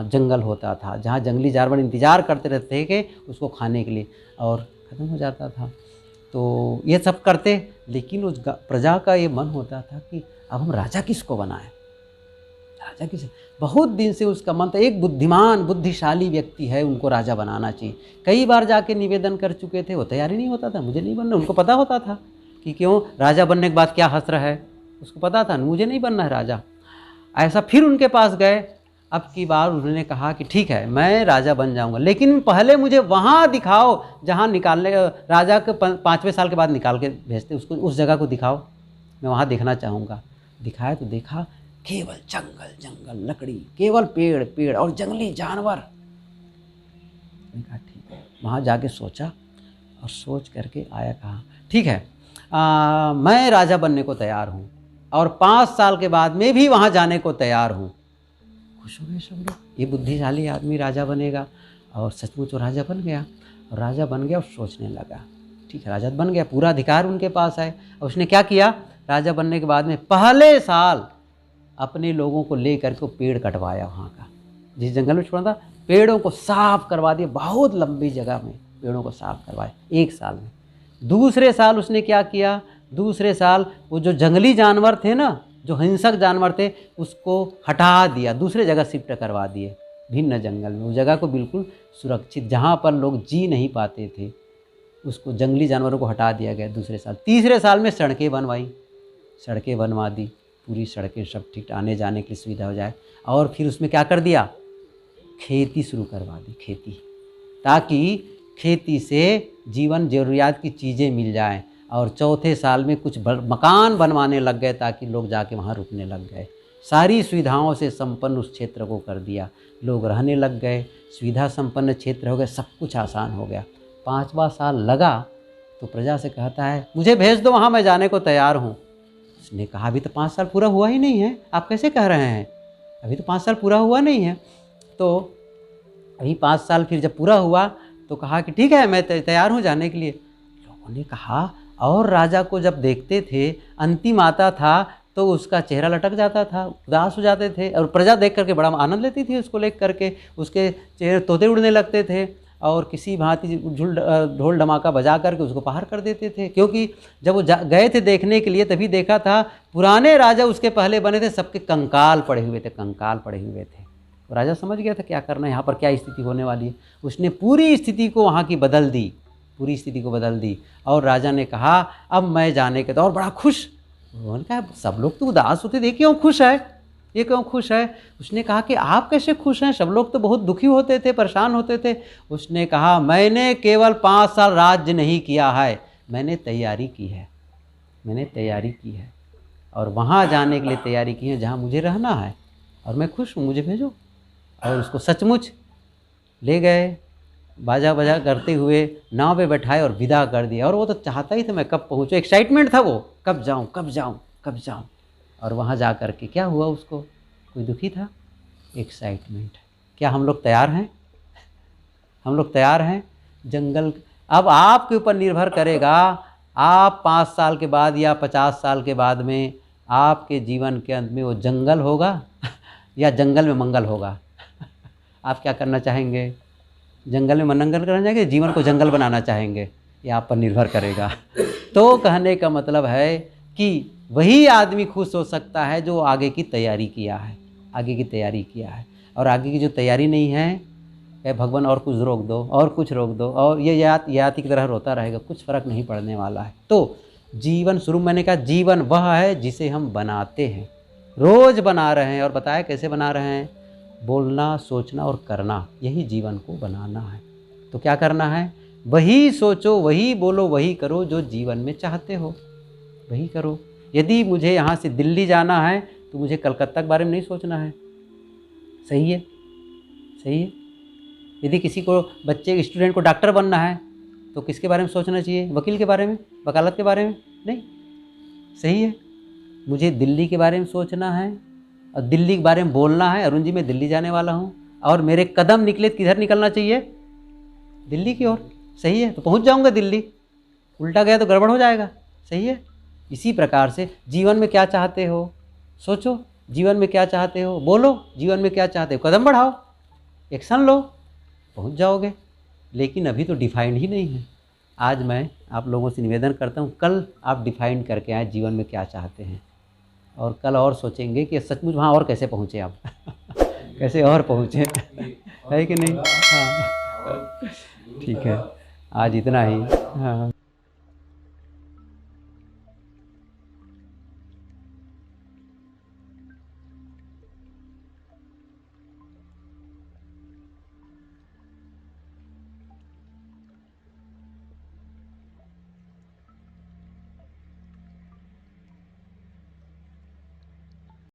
Speaker 1: जंगल होता था, जहाँ जंगली जानवर इंतज़ार करते रहते थे कि उसको खाने के लिए, और ख़त्म हो जाता था। तो ये सब करते, लेकिन उस प्रजा का ये मन होता था कि अब हम राजा किसको बनाएं, राजा किसे। बहुत दिन से उसका मन था, एक बुद्धिमान बुद्धिशाली व्यक्ति है, उनको राजा बनाना चाहिए। कई बार जाके निवेदन कर चुके थे, वो तैयार ही नहीं होता था, मुझे नहीं बनना। उनको पता होता था कि क्यों, राजा बनने के बाद क्या हस्र है, उसको पता था मुझे नहीं बनना है राजा। ऐसा फिर उनके पास गए, अब की बार उन्होंने कहा कि ठीक है मैं राजा बन जाऊंगा, लेकिन पहले मुझे वहाँ दिखाओ जहाँ निकालने, राजा के 5वें साल के बाद निकाल के भेजते, उसको उस जगह को दिखाओ, मैं वहाँ देखना चाहूँगा। दिखाया तो देखा केवल जंगल जंगल, लकड़ी, केवल पेड़ पेड़ और जंगली जानवर। कहा ठीक है, वहाँ जाके सोचा और सोच करके आया, कहा ठीक है मैं राजा बनने को तैयार हूँ, और 5 साल के बाद में भी वहाँ जाने को तैयार हूँ। खुश हो गए सब लोग, ये बुद्धिशाली आदमी राजा बनेगा, और सचमुच वो राजा बन गया। और राजा बन गया और सोचने लगा, ठीक है राजा बन गया, पूरा अधिकार उनके पास है। और उसने क्या किया, राजा बनने के बाद में पहले साल अपने लोगों को ले करके पेड़ कटवाया, वहाँ का जिस जंगल में छोड़ा था, पेड़ों को साफ करवा दिया, बहुत लंबी जगह में पेड़ों को साफ करवाया 1 साल में। दूसरे साल उसने क्या किया, दूसरे साल वो जो जंगली जानवर थे ना, जो हिंसक जानवर थे, उसको हटा दिया, दूसरे जगह शिफ्ट करवा दिए, भिन्न जंगल में। उस जगह को बिल्कुल सुरक्षित, जहाँ पर लोग जी नहीं पाते थे, उसको जंगली जानवरों को हटा दिया गया दूसरे साल। तीसरे साल में सड़कें बनवाई, सड़कें बनवा दी, पूरी सड़कें सब ठीक, आने जाने की सुविधा हो जाए। और फिर उसमें क्या कर दिया, खेती शुरू करवा दी, खेती, ताकि खेती से जीवन ज़रूरियात की चीज़ें मिल जाएं। और चौथे साल में कुछ मकान बनवाने लग गए, ताकि लोग जाके वहाँ रुकने लग गए। सारी सुविधाओं से संपन्न उस क्षेत्र को कर दिया, लोग रहने लग गए, सुविधा संपन्न क्षेत्र हो गए, सब कुछ आसान हो गया। 5वां साल लगा तो प्रजा से कहता है मुझे भेज दो वहाँ, मैं जाने को तैयार हूँ। उसने कहा अभी तो 5 साल पूरा हुआ ही नहीं है, आप कैसे कह रहे हैं, अभी तो 5 साल पूरा हुआ नहीं है। तो अभी 5 साल फिर जब पूरा हुआ तो कहा कि ठीक है मैं तैयार हूँ जाने के लिए। लोगों ने कहा, और राजा को जब देखते थे, अंतिम आता था तो उसका चेहरा लटक जाता था, उदास हो जाते थे, और प्रजा देख करके बड़ा आनंद लेती थी उसको लेकर करके, उसके चेहरे तोते उड़ने लगते थे, और किसी भांति ढोल धमाका बजा करके उसको बाहर कर देते थे। क्योंकि जब वो गए थे देखने के लिए, तभी देखा था पुराने राजा उसके पहले बने थे, सबके कंकाल पड़े हुए थे, कंकाल पड़े हुए थे। तो राजा समझ गया था क्या करना है, यहाँ पर क्या स्थिति होने वाली है। उसने पूरी स्थिति को वहाँ की बदल दी, पूरी स्थिति को बदल दी। और राजा ने कहा अब मैं जाने के, तो और बड़ा खुश। उन्होंने कहा सब लोग तो उदास होते थे, क्यों खुश है, ये क्यों खुश है? उसने कहा कि आप कैसे खुश हैं, सब लोग तो बहुत दुखी होते थे, परेशान होते थे। उसने कहा मैंने केवल 5 साल राज्य नहीं किया है, मैंने तैयारी की है, मैंने तैयारी की है और वहाँ जाने के लिए तैयारी की है जहाँ मुझे रहना है, और मैं खुश हूँ, मुझे भेजो। और उसको सचमुच ले गए, बाजा बाजा करते हुए नाव पे बैठाए और विदा कर दिया। और वो तो चाहता ही था मैं कब पहुँचूँ, एक्साइटमेंट था वो, कब जाऊँ कब जाऊँ कब जाऊँ। और वहाँ जा कर के क्या हुआ, उसको कोई दुखी था, एक्साइटमेंट। क्या हम लोग तैयार हैं? हम लोग तैयार हैं? जंगल अब आपके ऊपर निर्भर करेगा, आप 5 साल के बाद या 50 साल के बाद में आपके जीवन के अंत में वो जंगल होगा या जंगल में मंगल होगा। आप क्या करना चाहेंगे? जंगल में मंगल करना चाहेंगे, जीवन को जंगल बनाना चाहेंगे? ये आप पर निर्भर करेगा। तो कहने का मतलब है कि वही आदमी खुश हो सकता है जो आगे की तैयारी किया है, आगे की तैयारी किया है। और आगे की जो तैयारी नहीं है, कहे भगवान और कुछ रोक दो और कुछ रोक दो, और ये याति की तरह रोता रहेगा, कुछ फ़र्क नहीं पड़ने वाला है। तो जीवन, शुरू मैंने कहा जीवन वह है जिसे हम बनाते हैं, रोज़ बना रहे हैं। और बताया कैसे बना रहे हैं? बोलना, सोचना और करना, यही जीवन को बनाना है। तो क्या करना है? वही सोचो, वही बोलो, वही करो जो जीवन में चाहते हो, वही करो। यदि मुझे यहाँ से दिल्ली जाना है तो मुझे कलकत्ता के बारे में नहीं सोचना है। सही है, सही है। यदि किसी को, बच्चे स्टूडेंट को डॉक्टर बनना है तो किसके बारे में सोचना चाहिए? वकील के बारे में, वकालत के बारे में नहीं। सही है। मुझे दिल्ली के बारे में सोचना है और दिल्ली के बारे में बोलना है। अरुण जी मैं दिल्ली जाने वाला हूँ, और मेरे कदम निकले किधर निकलना चाहिए? दिल्ली की ओर। सही है, तो पहुँच जाऊँगा दिल्ली। उल्टा गया तो गड़बड़ हो जाएगा। सही है। इसी प्रकार से जीवन में क्या चाहते हो, सोचो, जीवन में क्या चाहते हो, बोलो, जीवन में क्या चाहते हो, कदम बढ़ाओ, एक्शन लो, पहुंच जाओगे। लेकिन अभी तो डिफाइंड ही नहीं है। आज मैं आप लोगों से निवेदन करता हूं, कल आप डिफाइन करके आए जीवन में क्या चाहते हैं, और कल और सोचेंगे कि सचमुच वहाँ और कैसे पहुँचे आप कैसे और पहुँचे है कि नहीं? हाँ, ठीक है, आज इतना ही। हाँ।